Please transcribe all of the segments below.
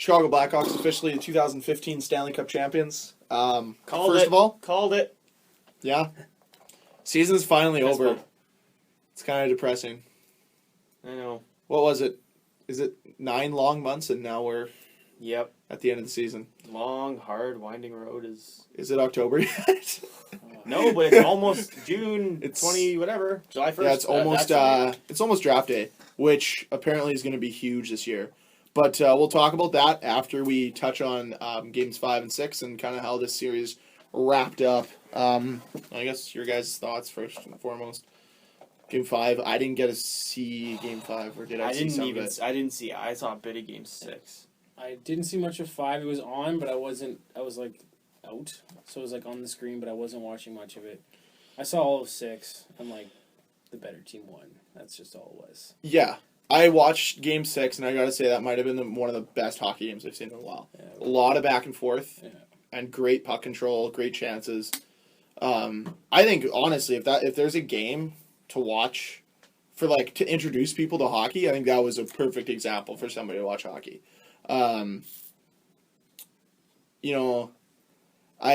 Chicago Blackhawks officially the 2015 Stanley Cup Champions. Called first it. of all, Called it. yeah, season's finally Fist over. bump. It's kind of depressing. I know. What was it? Is it 9 long months and now we're Yep. at the end of the season? Long, hard, winding road is... Is it October yet? No, but it's almost June It's- 20 whatever. July 1st. Yeah, it's almost that's it's almost draft day, which apparently is going to be huge this year. But we'll talk about that after we touch on games 5 and 6 and kind of how this series wrapped up. I guess your guys' thoughts first and foremost. Game 5. I didn't get to see Game 5, or did I see some of it? I didn't see. I saw a bit of Game 6. I didn't see much of 5. It was on, but I was like out. So it was like on the screen, but I wasn't watching much of it. I saw all of 6, and like the better team won. That's just all it was. Yeah. I watched Game 6, and I got to say that might have been one of the best hockey games I've seen in a while. Yeah, A lot of back and forth, yeah. and great puck control, great chances. I think, honestly, if there's a game to watch for, like, to introduce people to hockey, I think that was a perfect example for somebody to watch hockey. You know, I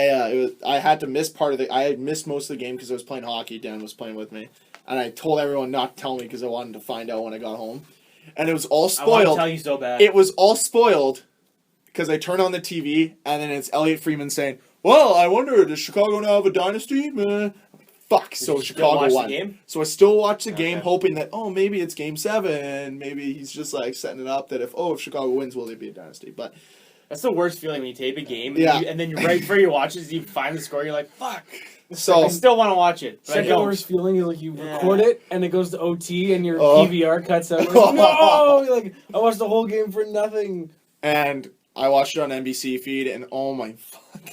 had to miss I had missed most of the game because I was playing hockey. Dan was playing with me, and I told everyone not to tell me because I wanted to find out when I got home, and it was all I want to spoiled. tell you so bad. It was all spoiled because I turned on the TV and then it's Elliot Freeman saying, "Well, I wonder, does Chicago now have a dynasty?" Fuck. So you still Chicago watch the won. game? So I still watched the game, Okay. hoping that maybe it's Game 7. Maybe he's just like setting it up that if Chicago wins, will they be a dynasty? But That's the worst feeling when you tape a game, Yeah. and then right before you watch it, you find the score, you're like, fuck. so I still want to watch it. But I Second don't. worst feeling is like you Yeah. record it and it goes to OT and your Oh. PVR cuts out. Like, no, you're like I watched the whole game for nothing. and I watched it on NBC feed, and oh my fuck,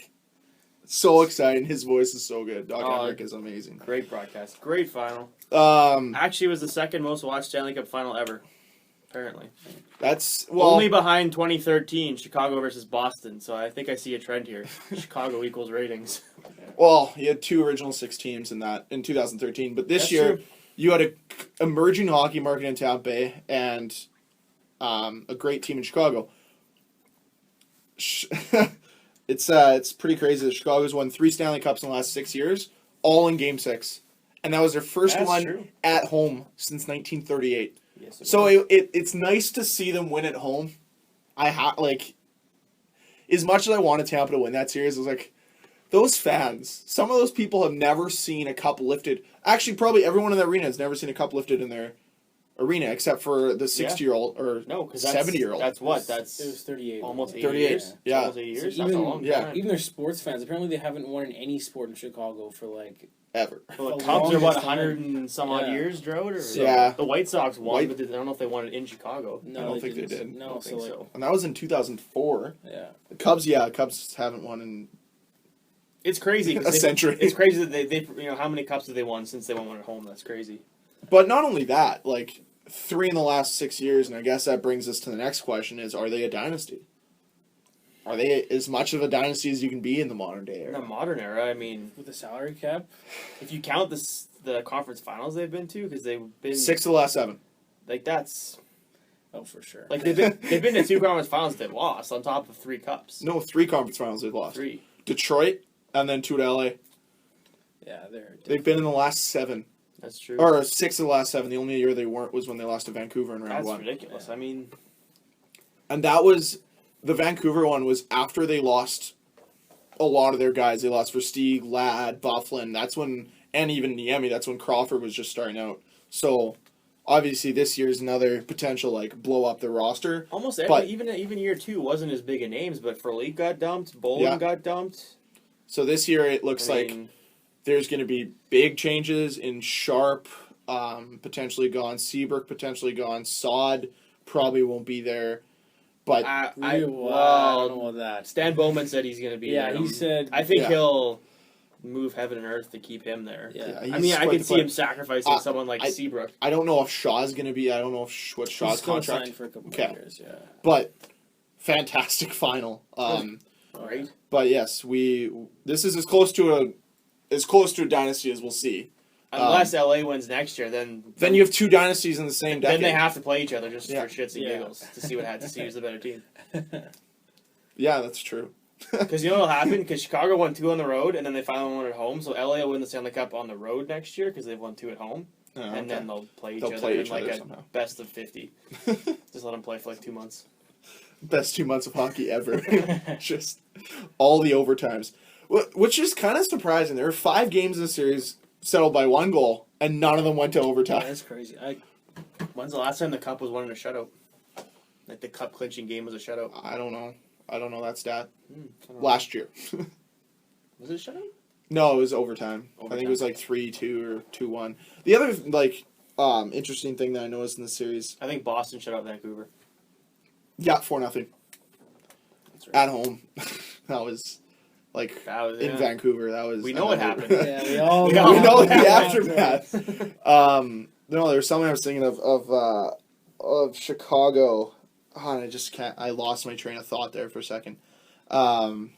so exciting! His voice is so good. Doc Emmerich is amazing. Great broadcast. Great final. Um, Actually, it was the second most watched Stanley Cup final ever. Apparently. that's Only behind 2013, Chicago versus Boston. So I think I see a trend here. Chicago equals ratings. Well, you had 2 original 6 teams in 2013, but this That's year true. you had a emerging hockey market in Tampa Bay and a great team in Chicago. It's pretty crazy that Chicago's won 3 Stanley Cups in the last 6 years, all in Game 6, and that was their first That's one true. at home since 1938. Yes, it So was. it's nice to see them win at home. As much as I wanted Tampa to win that series, I was like, those fans, some of those people have never seen a cup lifted. Actually, probably everyone in the arena has never seen a cup lifted in their arena, except for the 60-year-old or No, because 70-year-old. That's what? It That's was 38. almost 80 38, years. yeah. Almost 80 years. So That's a even- long yeah. time. Even their sports fans, apparently they haven't won in any sport in Chicago for like Ever. Well, the the Cubs are what, longest 100 and some odd Yeah. years, drought? Or Yeah. The White Sox won, White- but I don't know if they won it in Chicago. no, I don't think they didn't. did. No, I don't so think like so. And that was in 2004. yeah. The Cubs haven't won in It's crazy. 'cause a century. It's crazy that they how many cups have they won since they won one at home? That's crazy. But not only that, 3 in the last 6 years, and I guess that brings us to the next question is, are they a dynasty? Are they as much of a dynasty as you can be in the modern day In the era? modern era, I mean, With the salary cap, if you count the conference finals they've been to, because they've been 6 of the last 7. that's oh for sure. they've been to 2 conference finals they've lost on top of 3 cups. No, 3 conference finals they've lost. 3. Detroit, and then 2 to LA. yeah, they're They've been in the last 7. That's true. Or 6 of the last 7. The only year they weren't was when they lost to Vancouver in round That's 1. ridiculous. I mean, And that was, the Vancouver one was after they lost a lot of their guys. They lost Versteeg, Ladd, Bufflin. That's when, and even Niemi, that's when Crawford was just starting out. So, obviously this year's another potential, blow up the roster. almost But- even year 2 wasn't as big a names, but Frolik got dumped, Bolin Yeah. got dumped. So this year it looks I like mean, there's going to be big changes in Sharp, potentially gone. Seabrook potentially gone. Saad probably won't be there. But I I don't well, know about that. Stan Bowman said he's going to be Yeah, there. he said. I think Yeah. he'll move heaven and earth to keep him there. Yeah. he's I mean, I quite could the see player. him sacrificing someone like I- Seabrook. I don't know if Shaw's going to be. I don't know what He's Shaw's still contract. signed for a couple Okay. more years. Yeah. But fantastic final. Right? But yes, this is as close to a dynasty as we'll see. Unless LA wins next year, then Then you have two dynasties in the same decade. then they have to play each other just Yeah. for shits and giggles to see who's the better team. Yeah, that's true. Because you know what'll happen? Because Chicago won 2 on the road, and then they finally won at home. So LA will win the Stanley Cup on the road next year because they've won 2 at home, and then they'll play each other in like a somehow. best of 50. Just let them play for like 2 months. Best 2 months of hockey ever. Just all the overtimes. Which is kind of surprising. There were 5 games in the series settled by 1 goal, and none of them went to Yeah, overtime. that's crazy. When's the last time the Cup was won in a shutout? Like the Cup clinching game was a shutout. I don't know that stat. I don't know. Last year. Was it a shutout? No, it was overtime. I think it was like 3-2 or 2-1. The other interesting thing that I noticed in the series, I think Boston shut out Vancouver. yeah, 4-0 That's right. at home. That was in Vancouver. That was We know what happened. Yeah, we all We We know what the happened. aftermath. No, there was something I was thinking of Chicago. Oh, and I just can't. I lost my train of thought there for a second. Son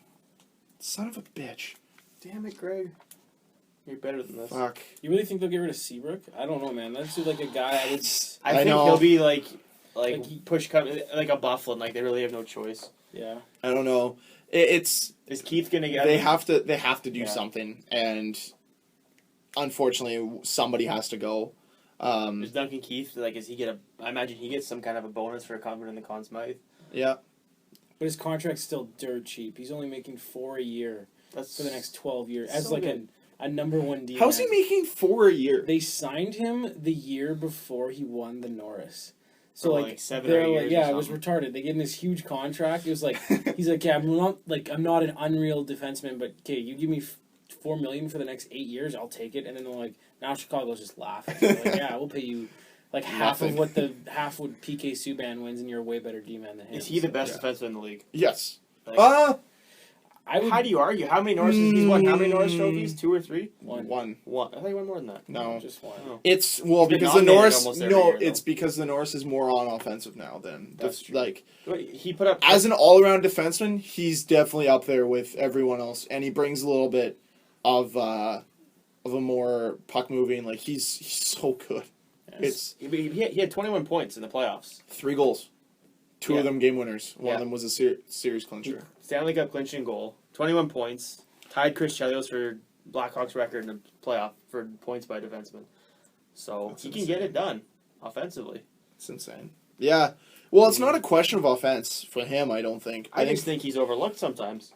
of a bitch. Damn it, Greg. You're better than this. Fuck. You really think they'll get rid of Seabrook? I don't know, man. That's like a guy I would. I I think know. he'll be like he- push cut like a Bufflin. Like they really have no choice. Yeah. I don't know. It's Is Keith gonna get? they have to do Yeah. something, and unfortunately, somebody has to go. Is Duncan Keith like? Is he get a? I imagine he gets some kind of a bonus for coming in the Conn Smythe. Yeah. But his contract's still dirt cheap. He's only making $4 a year That's for the next 12 years as so like good. a number 1 D. How's he making $4 a year? They signed him the year before he won the Norris. So For, like, like, 7 or they're 8 like, years yeah, or it was something. retarded. They gave him this huge contract. It was like he's like, yeah, I'm not an unreal defenseman, but okay, you give me $4 million for the next 8 years, I'll take it. And then they're like, now Chicago's just laughing. They're like, yeah, we'll pay you like half Nothing. of half what PK Subban wins, and you're a way better D man than him. Is he the So, best yeah. defenseman in the league? Yes. Like, I would how do you argue? How many Norrises he's won? How many Norris trophies? 2 or 3? one. One. One. I thought he won more than that. No. Just one. Oh. It's He's been because the nominated Norris. almost every No, year, though. it's because the Norris is more on offensive now than That's true. like Wait, he put up as an all-around defenseman. He's definitely up there with everyone else, and he brings a little bit of a more puck moving. Like he's so good. Yes. It's he had 21 points in the playoffs. 3 goals, 2 Yeah. of them game winners. One Yeah. of them was a series clincher. Stanley Cup clinching goal, 21 points, tied Chris Chelios for Blackhawks record in the playoff for points by defenseman. So That's he can insane. get it done offensively. It's insane. Yeah. Well, it's not a question of offense for him. I don't think. I just think he's overlooked sometimes.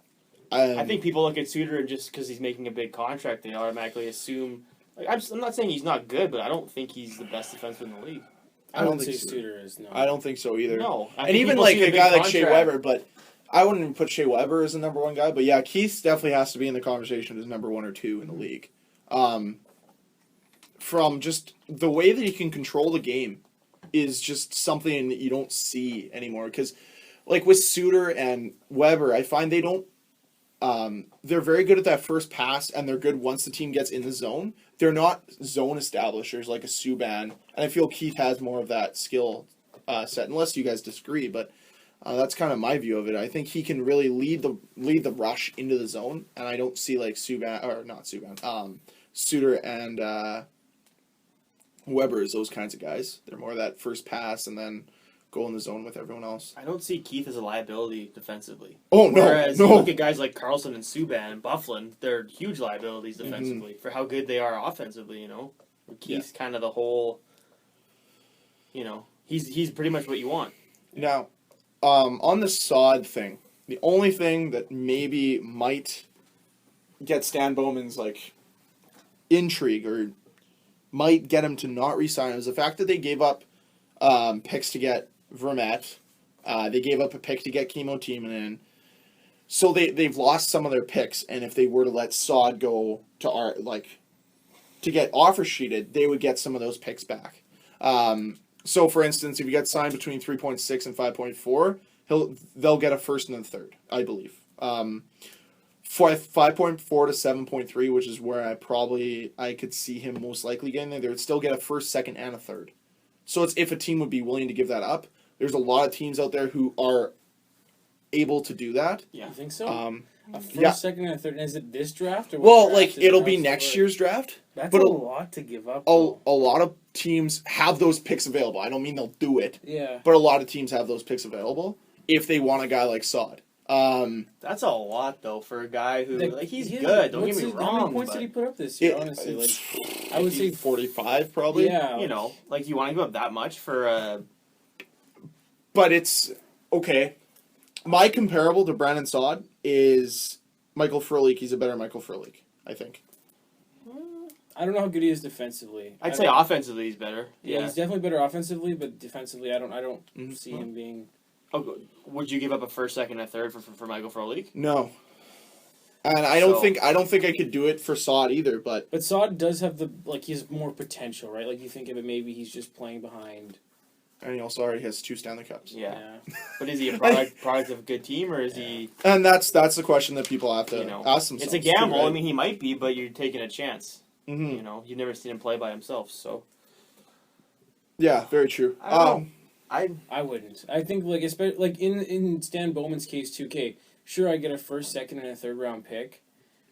I think people look at Suter and just because he's making a big contract, they automatically assume. Like, I'm not saying he's not good, but I don't think he's the best defenseman in the league. I don't would say think so. Suter is no. I don't think so either. No, I And think even people like see the a big guy like Shea contract. Weber, but I wouldn't even put Shea Weber as the number 1 guy. But yeah, Keith definitely has to be in the conversation as number 1 or 2 in the league. From just the way that he can control the game is just something that you don't see anymore. Because like with Suter and Weber, I find they don't. They're very good at that first pass, and they're good once the team gets in the zone. They're not zone establishers like a Subban, and I feel Keith has more of that skill set. Unless you guys disagree, but that's kind of my view of it. I think he can really lead the rush into the zone, and I don't see like Subban or not Subban, Suter and Weber as those kinds of guys. They're more that first pass and then go in the zone with everyone else. I don't see Keith as a liability defensively. Oh no, Whereas no. you look at guys like Carlson and Subban and Bufflin, they're huge liabilities Mm-hmm. defensively for how good they are offensively. You know, Keith's kind of the whole. You know, he's pretty much what you want. Now, on the Saad thing, the only thing that maybe might get Stan Bowman's like intrigue or might get him to not resign is the fact that they gave up picks to get Vermette. They gave up a pick to get Chemo Tiemann in. So they've lost some of their picks, and if they were to let Saad go to get offer sheeted, they would get some of those picks back. So, for instance, if you get signed between 3.6 and 5.4, they'll get a first and a third, I believe. 5.4 to 7.3, which is where I could see him most likely getting there. They would still get a first, second, and a third. So it's if a team would be willing to give that up. There's a lot of teams out there who are able to do that. You think so? A first, second, and a third. And is it this draft? Or Well, draft like, is it? it'll be How's it next work? year's draft. That's but a lot to give up. though. A lot of teams have those picks available. I don't mean they'll do it, Yeah. but a lot of teams have those picks available if they want a guy like Saad. That's a lot though for a guy who he's Yeah, good. Don't get what's me his- wrong. How many points but, did he put up this year? Honestly, like I would say 45 probably. Yeah. you know, like you want to give up that much for a. But it's okay. My comparable to Brandon Saad is Michael Frolik. He's a better Michael Frolik, I think. I don't know how good he is defensively. I'd say offensively he's better. Yeah, he's definitely better offensively, but defensively, I don't Mhm. see him being. Oh, would you give up a first, second, and a third for Michael Frolik? No. And I don't So- think I could do it for Saad either, but But Saad does have he has more potential, right? Like you think of it, maybe he's just playing behind. and he also already has 2 Stanley Cups. Yeah. But is he a product of a good team, or is he? And that's the question that people have to You know, ask themselves. It's a gamble. Too, right? I mean, he might be, but you're taking a chance. Mhm. You know, you've never seen him play by himself, so Yeah, very true. I don't know. I wouldn't. I think especially in Stan Bowman's case, 2K. Sure, I get a first, second, and a third round pick.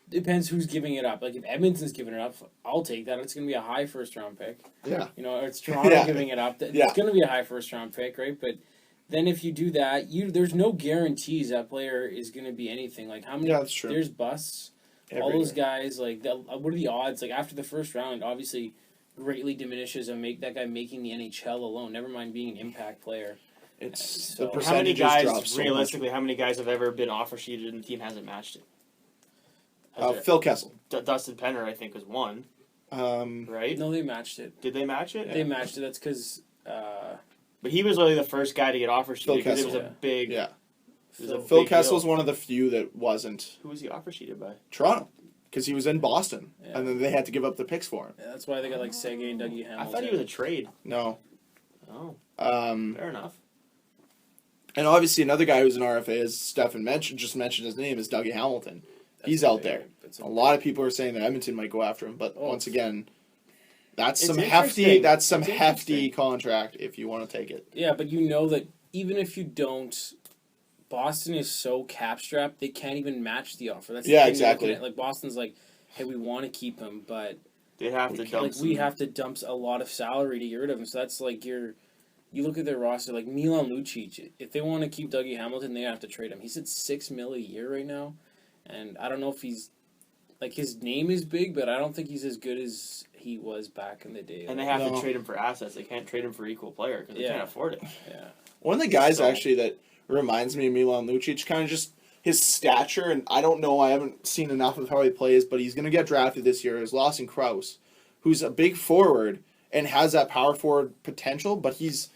Depends who's giving it up. Like if Edmonton's giving it up, I'll take that. It's going to be a high first round pick. Yeah. You know, or it's Toronto Yeah. giving it up. It's Yeah. going to be a high first round pick, right? But then if you do that, there's no guarantees that player is going to be anything. Like how many? Yeah, that's true. There's busts. Every All those year. guys, what are the odds? Like after the first round, obviously, greatly diminishes that guy making the NHL alone. Never mind being an impact player. It's So- the How many percentages drop guys, so realistically, how many guys have ever been offer sheeted and the team hasn't matched it? much. Phil Kessel. Dustin Penner, I think, was one, Um, right? No, they matched it. Did they match it? They matched it. That's because. But he was really the first guy to get offer sheeted because it was Kessel. a big. yeah. It was a Phil big Kessel's deal. one of the few that wasn't Who was he offer sheeted by? Toronto because he was in Boston, Yeah. and then they had to give up the picks for him. Yeah, that's why they got Sergei and Dougie Hamilton. I thought he was a trade. No. Oh, Um, fair enough. and obviously another guy who's an RFA, as Stefan just mentioned his name, is Dougie Hamilton. He's out there. A lot of people are saying that Edmonton might go after him, but once again, that's It's some interesting. hefty contract if you want to take it. Yeah, but you know that even if you don't, Boston is so cap strapped they can't even match the offer. That's the Yeah, thing exactly. you're looking at. Like Boston's like, hey, we want to keep him, but They'd have to dump we have to dump a lot of salary to get rid of him. So that's like you look at their roster, like Milan Lucic. If they want to keep Dougie Hamilton, they have to trade him. He's at $6 million a year right now, and I don't know if he's like his name is big, but I don't think he's as good as he was back in the day. And they have No. to trade him for assets. They can't trade him for equal player because they Yeah. can't afford it. Yeah. One of the guys So- actually that reminds me of Milan Lucic, kind of just his stature, and I don't know, I haven't seen enough of how he plays, but he's going to get drafted this year, is Lawson Krause, who's a big forward and has that power forward potential, but his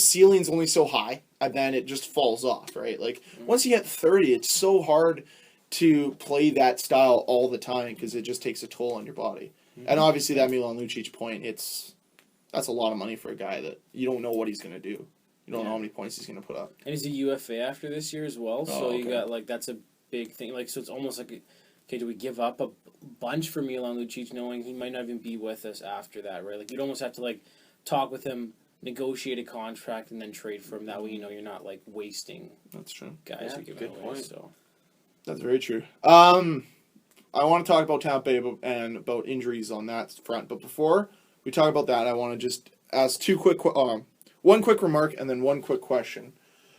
ceiling's only so high, and then it just falls off, right? Like, once you hit 30, it's so hard to play that style all the time because it just takes a toll on your body. And obviously that Milan Lucic point, that's a lot of money for a guy that you don't know what he's going to do. You don't know how many points he's going to put up. And he's a UFA after this year as well, so Oh, you okay. got that's a big thing. Like, so it's almost like, okay, do we give up a bunch for Milan Lucic, knowing he might not even be with us after that, right? Like, you'd almost have to talk with him, negotiate a contract, and then trade for him. That way, you're not wasting That's true. guys Yeah, you're giving good away. point. So That's very true. I want to talk about Tampa Bay and about injuries on that front, but before we talk about that, I want to just ask one quick remark and then one quick question.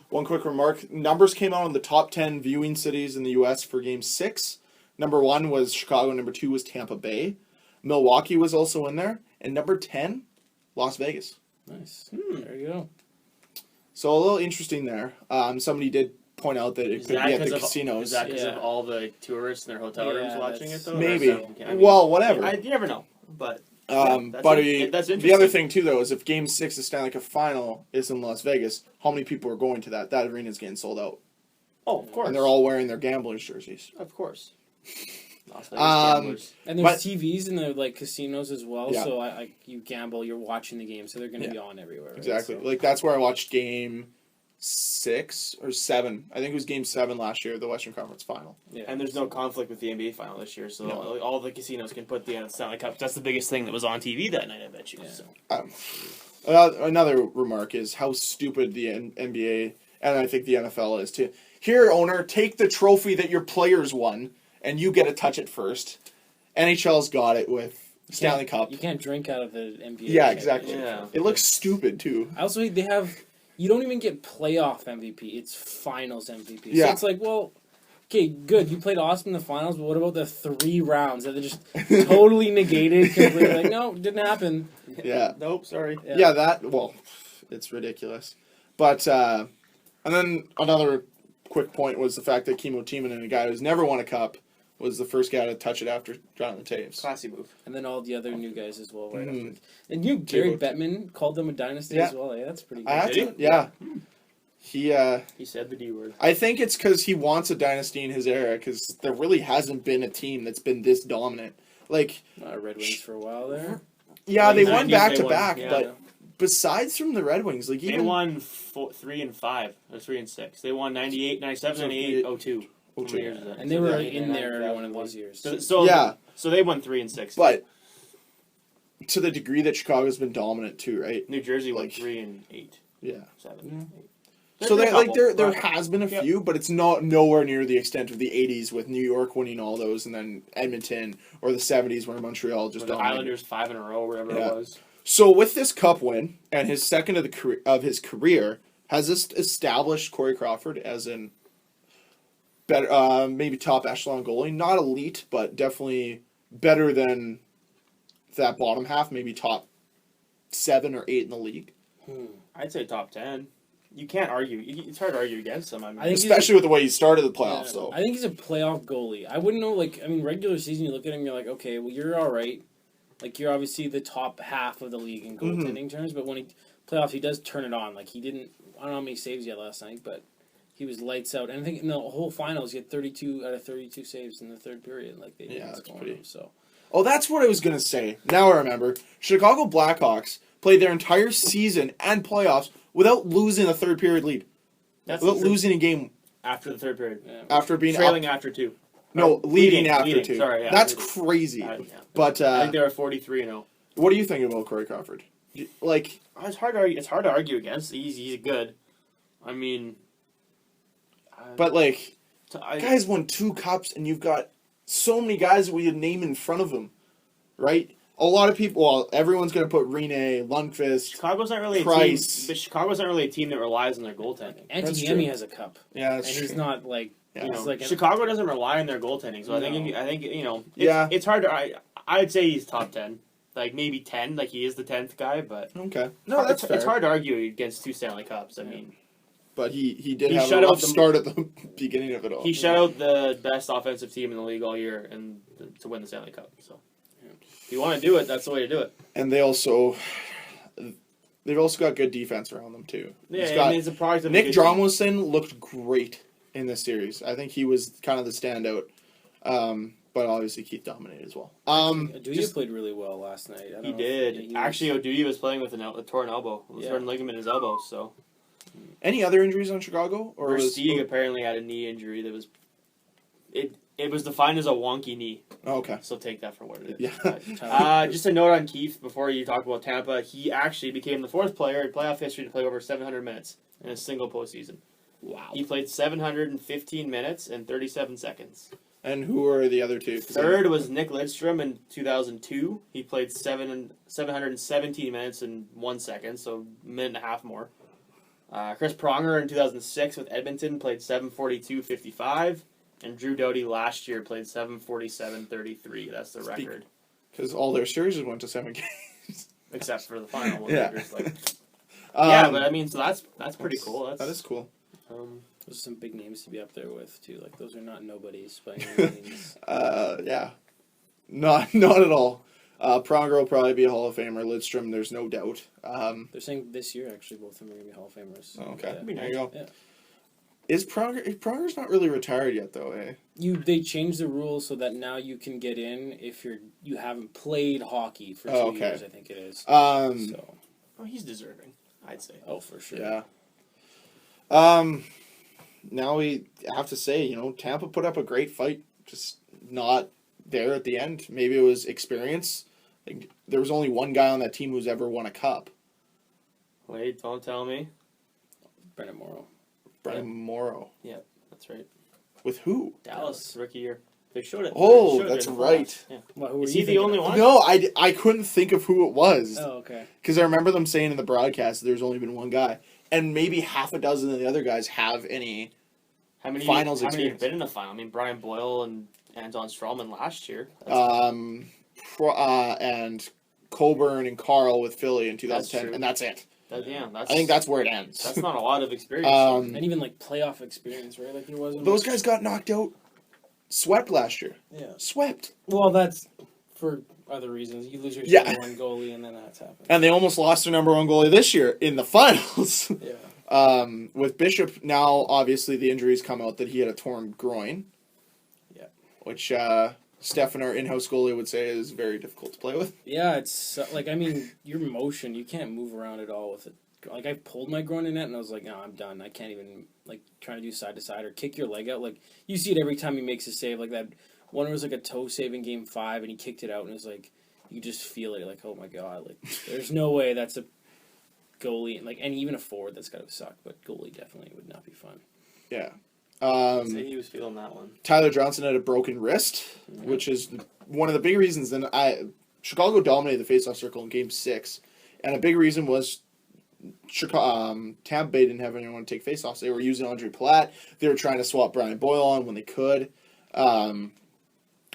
One quick remark: numbers came out on the top 10 viewing cities in the U.S. for Game 6. Number 1 was Chicago. Number 2 was Tampa Bay. Milwaukee was also in there, and number 10, Las Vegas. nice. There you go. So a little interesting there. Somebody did point out that it Is could that be at the 'cause of- casinos. Is that because Yeah. of all the tourists in their hotel rooms Yeah, watching it, though? or Maybe. something? I mean, Well, whatever. You never know, but But that's the interesting. other thing too, though, is if Game 6 of Stanley Cup Final is in Las Vegas, how many people are going to that? That arena's getting sold out, Oh, of course. and they're all wearing their gamblers jerseys. Of course. Las Vegas Um, gamblers. And there's But- TVs in the casinos as well, Yeah. so you gamble, you're watching the game, so they're going to be on everywhere. Right? Exactly. So- Like that's where I watched Game 6 or 7. I think it was Game 7 last year, the Western Conference Final. yeah. And there's no conflict with the NBA final this year, so No. all the casinos can put the Stanley Cup. That's the biggest thing that was on TV that night, I bet you. Yeah. So. Another remark is how stupid the NBA and I think the NFL is too. Here, owner, take the trophy that your players won, and you get to touch it first. NHL's got it with Stanley Cup. You can't drink out of the NBA. Yeah, exactly. Yeah. It looks stupid, too. Also, they have... You don't even get playoff MVP. It's finals MVP. Yeah. So it's like, well, okay, good. You played awesome in the finals, but what about the 3 rounds that they just totally negated? Completely like, no, didn't happen. Yeah. Nope, sorry. Yeah, it's ridiculous. But, and then another quick point was the fact that Kimmo Timonen, a guy who's never won a cup, was the first guy to touch it after Jonathan Toews. Classy move. And then all the other new guys as well. Right Mhm. after. And Gary Bettman called them a dynasty as well. Yeah, that's pretty good. I had Did to, yeah. He said the D word. I think it's because he wants a dynasty in his era, because there really hasn't been a team that's been this dominant. Like, Red Wings for a while there. yeah, they Late won 90s, back they to won, back, yeah. but besides from the Red Wings, like They even won 3 and 5 or 3 and 6. They won 98, 97, 98, 02. How many years is that? And they were Yeah, in there every 99, one of those years. So Yeah. So they won 3 and 6. but to the degree that Chicago's been dominant too, right? New Jersey won like- 3 and 8, Yeah. 7. So There's a couple, there but- has been a Yep. few, but it's not nowhere near the extent of the '80s with New York winning all those, and then Edmonton, or the '70s where Montreal just the dominated. Islanders 5 in a row, whatever Yeah. it was. So with this Cup win and his second of his career, has this established Corey Crawford as an better, maybe top echelon goalie? Not elite, but definitely better than that bottom half. Maybe top 7 or 8 in the league, I'd say top 10. You can't argue. It's hard to argue against him. I mean, I think especially with the way he started the playoffs. Though I think he's a playoff goalie. I wouldn't know, regular season, you look at him, you're like, okay, well, you're all right. Like, you're obviously the top half of the league in goaltending terms, but when he playoffs, he does turn it on. Like, he didn't, I don't know how many saves he had last night, but he was lights out. And I think in the whole finals, he had 32 out of 32 saves in the third period. Like, they didn't that's score pretty- him, so. Oh, that's what I was going to say. Now I remember. Chicago Blackhawks played their entire season and playoffs without losing a third period lead. that's Without losing a game after the third period. Yeah. after being Trailing up. after 2. No, leading after leading, 2. sorry, yeah, That's leading. crazy. Yeah. But I think they were 43 and 0. what do you think about Corey Crawford? Like, It's hard to argue. It's hard to argue against. He's good. I mean, but like, I, guys won 2 cups, and you've got so many guys that we could name in front of him, right? A lot of people. Well, everyone's going to put Rene, Lundqvist. Chicago's not really Price. a team. But Chicago's not really a team that relies on their goaltending. That's Antti true. Niemi has a cup. Yeah, And that's he's true. not, like, Yeah. You he's know, like Chicago doesn't rely on their goaltending, so I think Yeah. it's hard to. I'd say he's top 10, like maybe 10, like he is the 10th guy, but Okay. No, that's fair. it's hard to argue against 2 Stanley Cups. I mean, But he did He have a shut out rough the- start at the beginning of it all. he shut out the best offensive team in the league all year and to win the Stanley Cup. So, if you want to do it, that's the way to do it. And they've also got good defense around them too. Yeah, He's I got- mean, it's a product of a Nick good team. Dromosson looked great in this series. I think he was kind of the standout. But obviously Keith dominated as well. Aduya played really well last night. I don't He know did. if- Actually, Oduya was playing with a torn elbow, a Yeah. torn ligament in his elbow. So, Any other injuries on Chicago? Or was Versteeg apparently had a knee injury that was. It was defined as a wonky knee, oh, okay. so take that for what it is. Yeah. Just a note on Keith before you talk about Tampa. He actually became the 4th player in playoff history to play over 700 minutes in a single postseason. Wow. He played 715 minutes and 37 seconds. And who are the other 2? 'Cause Third was Nick Lidstrom in 2002. He played 717 minutes and 1 second, so a minute and a half more. Chris Pronger in 2006 with Edmonton played 742.55. And Drew Doughty last year played 747.33. That's the record. Because all their series went to 7 games. Except for the final one. Yeah. Yeah, but I mean, so that's pretty cool. That is cool. Those are some big names to be up there with, too. Like, those are not nobodies by any means. Yeah. Not at all. Pronger will probably be a Hall of Famer. Lidstrom, there's no doubt. They're saying this year, actually, both of them are going to be Hall of Famers. Okay. Yeah. There you go. Yeah. Is Pronger's not really retired yet, though, eh? They changed the rules so that now you can get in if you haven't played hockey for 2 Oh, okay. years, I think it is. So, Oh, he's deserving, I'd say. oh, for sure. yeah. Now we have to say, Tampa put up a great fight, just not there at the end. Maybe it was experience. Like, there was only one guy on that team who's ever won a cup. Wait, don't tell me. Brendan Morrow. Brian Morrow. Yeah, that's right. With who? Dallas, rookie year. They showed it. Oh, They showed it that's in the right. playoffs. Yeah. What, who Is are he you the thinking only of? one? No, I couldn't think of who it was. Oh, okay. Because I remember them saying in the broadcast there's only been one guy. And maybe half a dozen of the other guys have any finals How many have experience. been in the final? I mean, Brian Boyle and Anton Strawman last year. And Coburn and Carl with Philly in 2010, true. and that's it. That's I think that's where it ends. That's not a lot of experience. And even like playoff experience, right? Like he wasn't. Those guys got knocked out, swept last year. Yeah. Swept. Well, that's for other reasons. You lose your Yeah. number one goalie, and then that's happened. And they almost lost their number one goalie this year in the finals. Yeah. With Bishop, now obviously the injuries come out that he had a torn groin. Yeah. Which Stefan, our in-house goalie, would say is very difficult to play with. Yeah, it's like, I mean, your motion, you can't move around at all with it. Like, I pulled my groin in it, and I was like, no, I'm done. I can't even, like, trying to do side to side or kick your leg out. Like, you see it every time he makes a save. Like, that one was like a toe save in game 5, and he kicked it out, and it was like, you just feel it. Like, oh my God. Like, there's no way that's a goalie. Like, and even a forward, that's got to suck. But goalie definitely would not be fun. Yeah. Say he was feeling that one. Tyler Johnson had a broken wrist, which is one of the big reasons. Then Chicago dominated the faceoff circle in Game 6, and a big reason was Tampa Bay didn't have anyone to take faceoffs. They were using Andre Palat. They were trying to swap Brian Boyle on when they could. So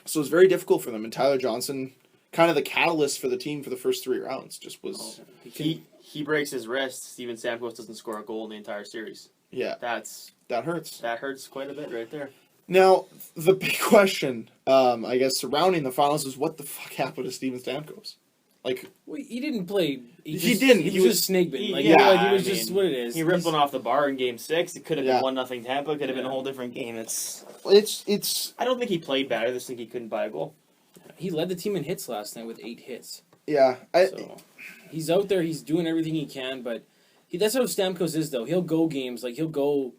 it was very difficult for them. And Tyler Johnson, kind of the catalyst for the team for the first 3 rounds, just was. He breaks his wrist. Steven Stamkos doesn't score a goal in the entire series. Yeah, that hurts. That hurts quite a bit right there. Now, the big question, I guess, surrounding the finals is what the fuck happened to Steven Stamkos? Like, Well, he didn't play. He didn't. He He was was- just snake bitten. Like, yeah, he was I just mean, what it is. He ripped one off the bar in Game 6. It could have Yeah. been 1-0 Tampa. It could have been a whole different game. It's. it's I don't think he played bad. I just think he couldn't buy a goal. He led the team in hits last night with 8 hits. yeah. So he's out there. He's doing everything he can, but that's how Stamkos is, though. He'll go games like he'll go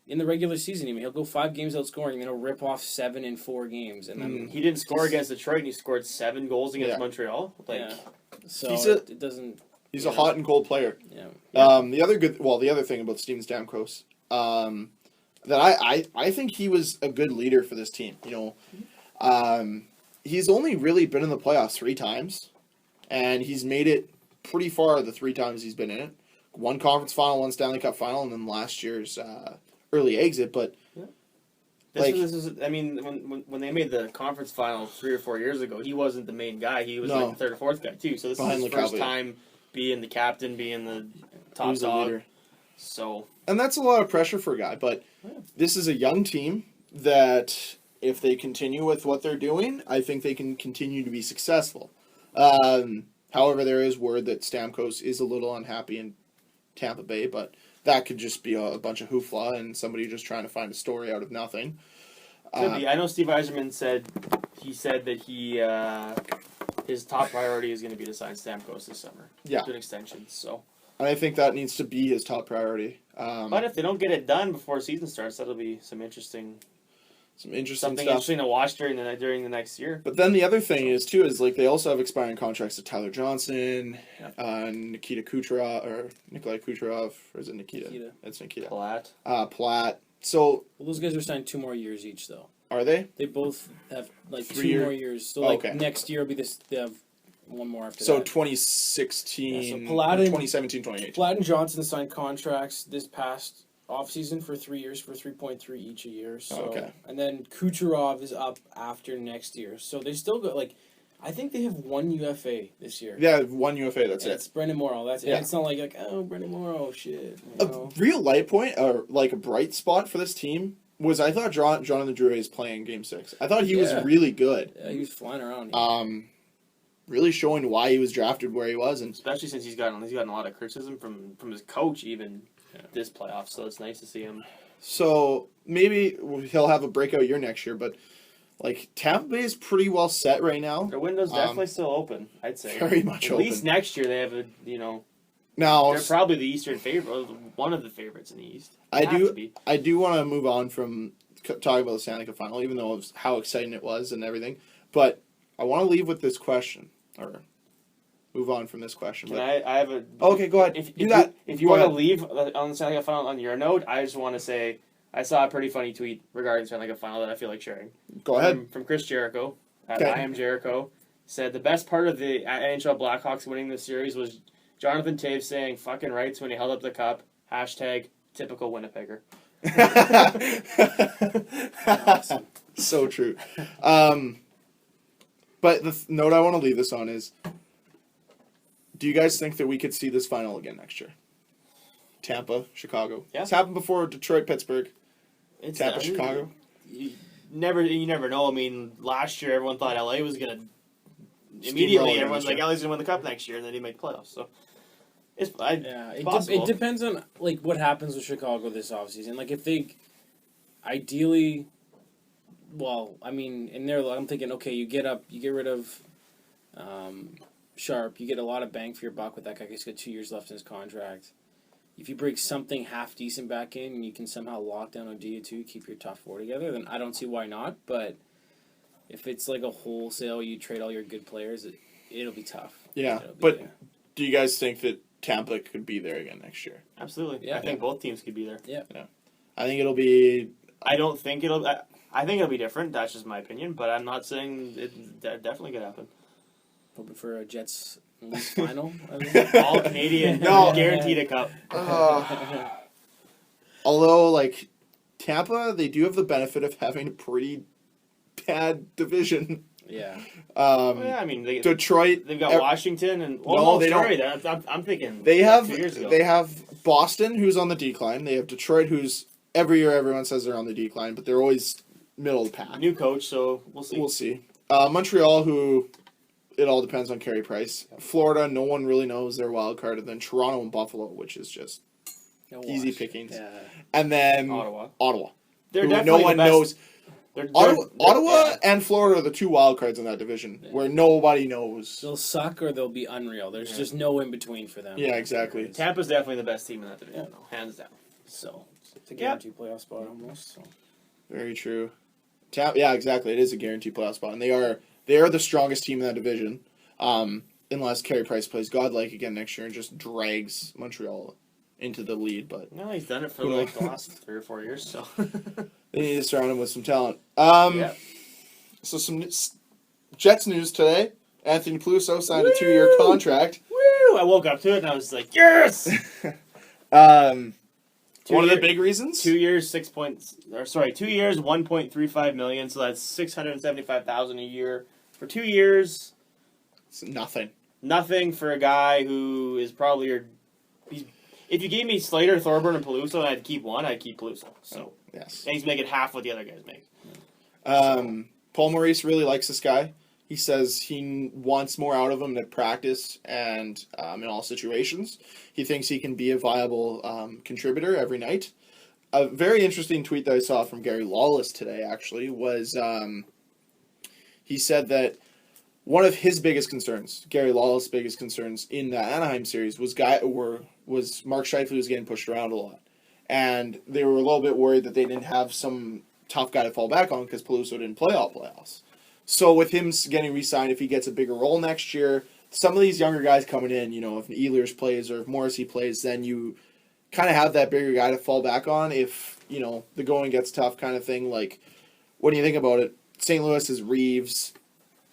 in the regular season. Even he'll go 5 games out scoring, and then he'll rip off 7 in 4 games, and then He didn't score against Detroit, and he scored 7 goals against Yeah. Montreal. Like, yeah. So He's it doesn't. He's a hot and cold player. Yeah. The other thing about Steven Stamkos, that I think he was a good leader for this team. You know, he's only really been in the playoffs 3 times, and he's made it pretty far the 3 times he's been in it. 1 conference final, 1 Stanley Cup final, and then last year's early exit. But This is. I mean, when they made the conference final 3 or 4 years ago, he wasn't the main guy. He was No. like the 3rd or 4th guy too. So this Behind is his the first Cowboy. time being the captain, being the top Who's the dog. leader? So And that's a lot of pressure for a guy. But this is a young team that, if they continue with what they're doing, I think they can continue to be successful. However, there is word that Stamkos is a little unhappy in Tampa Bay, but that could just be a bunch of hoofla and somebody just trying to find a story out of nothing. could be. I know Steve Yzerman said that he his top priority is going to be to sign Stamkos this summer. Yeah. To an extension. So, And I think that needs to be his top priority. but if they don't get it done before season starts, that'll be some interesting Something stuff interesting to watch during the next year. But then the other thing is too is like they also have expiring contracts to Tyler Johnson, Nikita Kucherov or Nikolai Kucherov, or is it Nikita? Nikita. It's Nikita. Platt. Platt. So Well, those guys are signed 2 more years each, though. are they? They both have like 3 2 year- more years. So like Okay. next year will be this. They have 1 more after So that. 2016, Yeah, so Palat and- 2017, 2018. Platt and Johnson signed contracts this past offseason for 3 years for 3.3 each a year. So Okay. and then Kucherov is up after next year. So they still got like I think they have 1 UFA this year. Yeah, 1 UFA. That's And it. it's Brendan Morrow. That's Yeah. it's not like oh Brendan Morrow shit. You A know? real light point, or like a bright spot for this team, was I thought Jonathan Drouet is playing Game 6. I thought he was Yeah. really good. Yeah, he was flying around. Really showing why he was drafted where he was, and Especially since he's gotten a lot of criticism from his coach even this playoff. So it's nice to see him. so maybe he'll have a breakout year next year. But like Tampa Bay is pretty well set right now. Their window's definitely still open. I'd say Very much At open. least next year they have Now they're probably the Eastern favorite, one of the favorites in the East. I Have do to be. I do want to move on from talking about the Stanley Cup final, even though it was how exciting it was and everything. But I want to leave with this question, or move on from this question. Can But I have a... okay, go ahead. If Do that. If you Go want to ahead. leave on the Stanley Cup final on your note, I just want to say I saw a pretty funny tweet regarding Stanley Cup final that I feel like sharing. Go ahead. From Chris Jericho at Okay. I Am Jericho. Said the best part of the NHL Blackhawks winning this series was Jonathan Toews saying "fucking rights" when he held up the cup. # typical Winnipegger. Awesome. So true. But the note I want to leave this on is, do you guys think that we could see this final again next year? Tampa, Chicago. Yeah. It's happened before. Detroit, Pittsburgh. It's Tampa, Chicago. You never know. I mean, last year everyone thought LA was gonna. Steamroll Immediately, them everyone's this like, year. LA's gonna win the cup next year, and then they make playoffs. So, it's It possible. depends on like what happens with Chicago this offseason. Like if they, ideally, well, I mean, in there, I'm thinking, okay, you get rid of, Sharp, you get a lot of bang for your buck with that guy. He's got 2 years left in his contract. If you bring something half decent back in and you can somehow lock down Odia keep your top four together, then I don't see why not. But if it's like a wholesale, you trade all your good players, it'll be tough. Yeah, It'll be- but do you guys think that Tampa could be there again next year? Absolutely. Yeah. I think both teams could be there. I think it'll be. I don't think it'll. I think it'll be different. That's just my opinion. But I'm not saying it definitely could happen. hoping for a Jets Leafs final. I mean. All Canadian, No. guaranteed a cup. Although, like, Tampa, they do have the benefit of having a pretty bad division. Yeah. Well, yeah, I mean, Detroit. they've got Washington and No, they sorry, I'm thinking They like have 2 years ago. they have Boston, who's on the decline. They have Detroit, who's every year everyone says they're on the decline, but they're always middle of the pack. new coach, so we'll see. We'll see. Montreal, who it all depends on Carey Price. Florida, no one really knows their wild card, and then Toronto and Buffalo, which is just easy pickings. Yeah. And then Ottawa. They're who definitely no one the best. knows. They're- Ottawa yeah. and Florida are the two wild cards in that division, where nobody knows. They'll suck or they'll be unreal. There's just no in between for them. Yeah, exactly. Tampa's definitely the best team in that division, though, hands down. So it's a guaranteed playoff spot almost. So. Very true. Yeah, exactly. It is a guaranteed playoff spot, and they are the strongest team in that division. Unless Carey Price plays godlike again next year and just drags Montreal into the lead, but No, he's done it for Who like knows? the last 3 or 4 years. So they need to surround him with some talent. yeah. So some Jets news today. Anthony Peluso signed a 2-year contract. Woo! I woke up to it and I was like, yes. One of the year- big reasons. 2 years, 2 years, 1.35 million. So that's $675,000 a year for 2 years. It's nothing. Nothing for a guy who is probably if you gave me Slater, Thorburn, and Peluso, and I'd keep one, I'd keep Peluso. So Yes. and he's making half what the other guys make. Paul Maurice really likes this guy. He says he wants more out of him at practice and in all situations. He thinks he can be a viable contributor every night. A very interesting tweet that I saw from Gary Lawless today, actually, was he said that one of his biggest concerns, Gary Lawless' biggest concerns in the Anaheim series was Mark Scheifele was getting pushed around a lot. And they were a little bit worried that they didn't have some tough guy to fall back on because Peluso didn't play all playoffs. So with him getting re-signed, if he gets a bigger role next year, some of these younger guys coming in, if Ehlers plays or if Morrissey plays, then you kind of have that bigger guy to fall back on if, the going gets tough kind of thing. Like, what do you think about it? St. Louis is Reeves.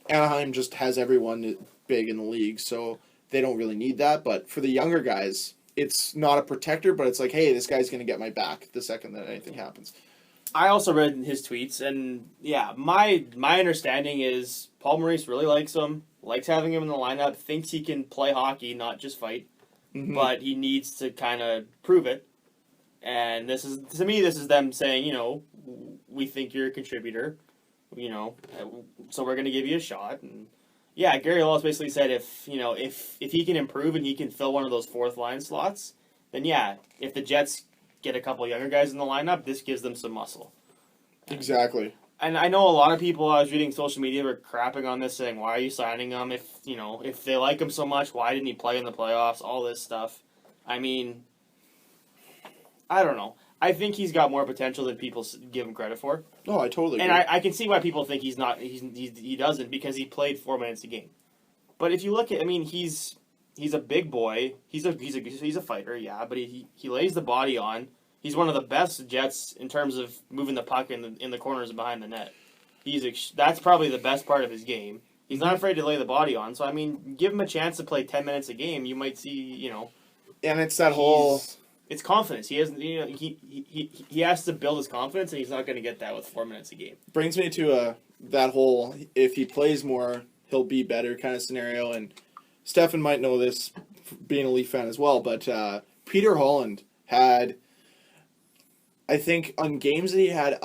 Anaheim just has everyone big in the league, so they don't really need that. But for the younger guys, it's not a protector, but it's like, hey, this guy's going to get my back the second that anything happens. I also read his tweets, and yeah, my understanding is Paul Maurice really likes him, likes having him in the lineup, thinks he can play hockey, not just fight, but he needs to kind of prove it. And this is them saying, we think you're a contributor, so we're going to give you a shot. And yeah, Gary Lawless basically said if he can improve and he can fill one of those fourth line slots, then yeah, if the Jets get a couple younger guys in the lineup, this gives them some muscle. Exactly. And I know a lot of people I was reading social media were crapping on this, saying, why are you signing him? If they like him so much, why didn't he play in the playoffs? All this stuff. I mean, I don't know. I think he's got more potential than people give him credit for. Oh, I totally agree. And I can see why people think he doesn't, because he played 4 minutes a game. But if you look at, I mean, he's a big boy. He's a fighter, yeah. But he lays the body on. He's one of the best Jets in terms of moving the puck in the corners and behind the net. That's probably the best part of his game. He's not afraid to lay the body on. So I mean, give him a chance to play 10 minutes a game. You might see, And it's that whole. It's confidence. He has, he has to build his confidence, and he's not going to get that with 4 minutes a game. Brings me to that whole if he plays more, he'll be better kind of scenario. And Stefan might know this, being a Leaf fan as well. But Peter Holland had, I think, on games that he had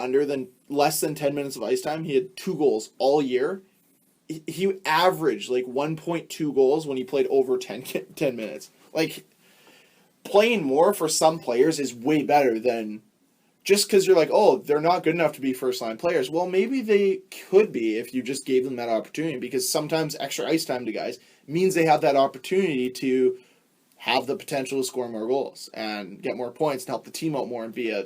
less than 10 minutes of ice time, he had 2 goals all year. He averaged like 1.2 goals when he played over 10 minutes. Like, playing more for some players is way better than just because you're like, oh, they're not good enough to be first-line players. Well, maybe they could be if you just gave them that opportunity, because sometimes extra ice time to guys means they have that opportunity to have the potential to score more goals and get more points and help the team out more and be a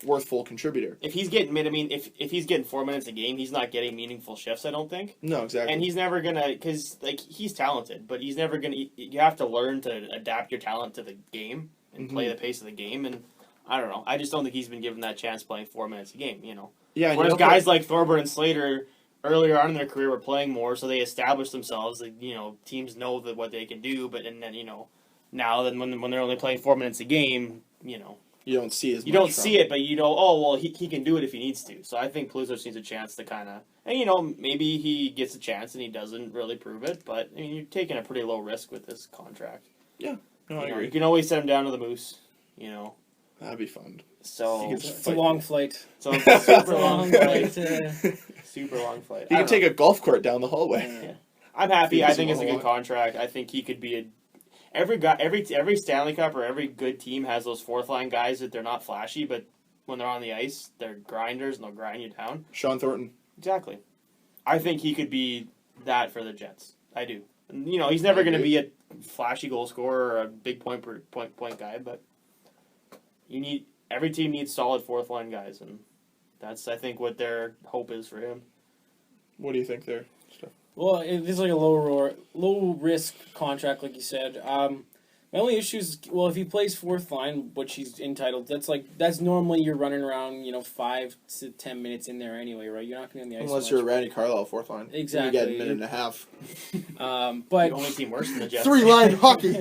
worthful contributor. If he's getting if he's getting 4 minutes a game, he's not getting meaningful shifts, I don't think. No, exactly. And he's never gonna, because like he's talented, but he's never gonna. You have to learn to adapt your talent to the game and play the pace of the game. And I don't know. I just don't think he's been given that chance playing 4 minutes a game. Yeah. Whereas guys like Thorburn and Slater earlier on in their career were playing more, so they established themselves. Like, teams know what they can do, but and then now then when they're only playing 4 minutes a game, you don't see You don't see it, but oh well, he can do it if he needs to. So I think Peluso needs a chance to kind of, and maybe he gets a chance and he doesn't really prove it, but I mean, you're taking a pretty low risk with this contract. Yeah, no, I agree. You can always send him down to the Moose, That'd be fun. So it's a long flight. So it's a super long flight. Super long flight. You can take a golf cart down the hallway. Yeah. I'm happy. I think it's a good contract. I think he could be every Stanley Cup or every good team has those fourth line guys that they're not flashy, but when they're on the ice, they're grinders and they'll grind you down. Sean Thornton. Exactly. I think he could be that for the Jets. I do. And, he's never going to be a flashy goal scorer or a big point guy, but every team needs solid fourth line guys, and that's, I think, what their hope is for him. What do you think there, Steph? Well, it is like a low risk contract, like you said. My only issue is, if he plays fourth line, which he's entitled, that's normally you're running around 5 to 10 minutes in there anyway, right? You're not going to be on the ice unless you're Randy Carlisle fourth line. Exactly. You get a minute and a half. But the only team worse than the Jets. 3-line hockey.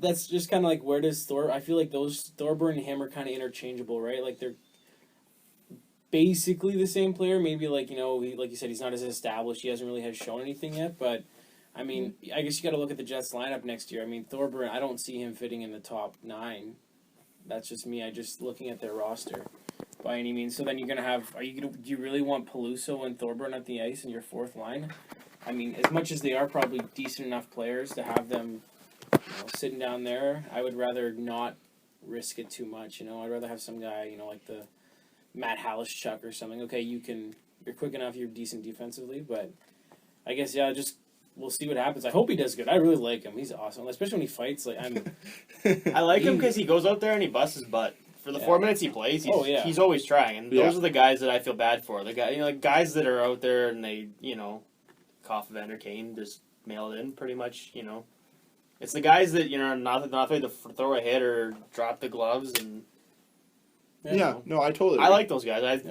That's just kind of like, where does Thor? I feel like those Thorburn and him are kind of interchangeable, right? Like they're basically the same player. Maybe like like you said, he's not as established. He hasn't really shown anything yet. But I mean, I guess you got to look at the Jets lineup next year. I mean, Thorburn, I don't see him fitting in the top 9. That's just me. I just looking at their roster by any means. So then you're gonna have. Do you really want Peluso and Thorburn at the ice in your fourth line? I mean, as much as they are probably decent enough players to have them sitting down there, I would rather not risk it too much. I'd rather have some guy, like the Matt Halleschuk or something. Okay, you're quick enough, you're decent defensively, but I guess we'll see what happens. I hope he does good. I really like him. He's awesome, especially when he fights. Like I like him because he goes out there and he busts his butt. For the 4 minutes he plays, he's always trying, and those are the guys that I feel bad for. The guy, guys that are out there and they, cough Vander Kane just mail it in pretty much. It's the guys that not afraid to throw a hit or drop the gloves and. No, I totally agree. I like those guys.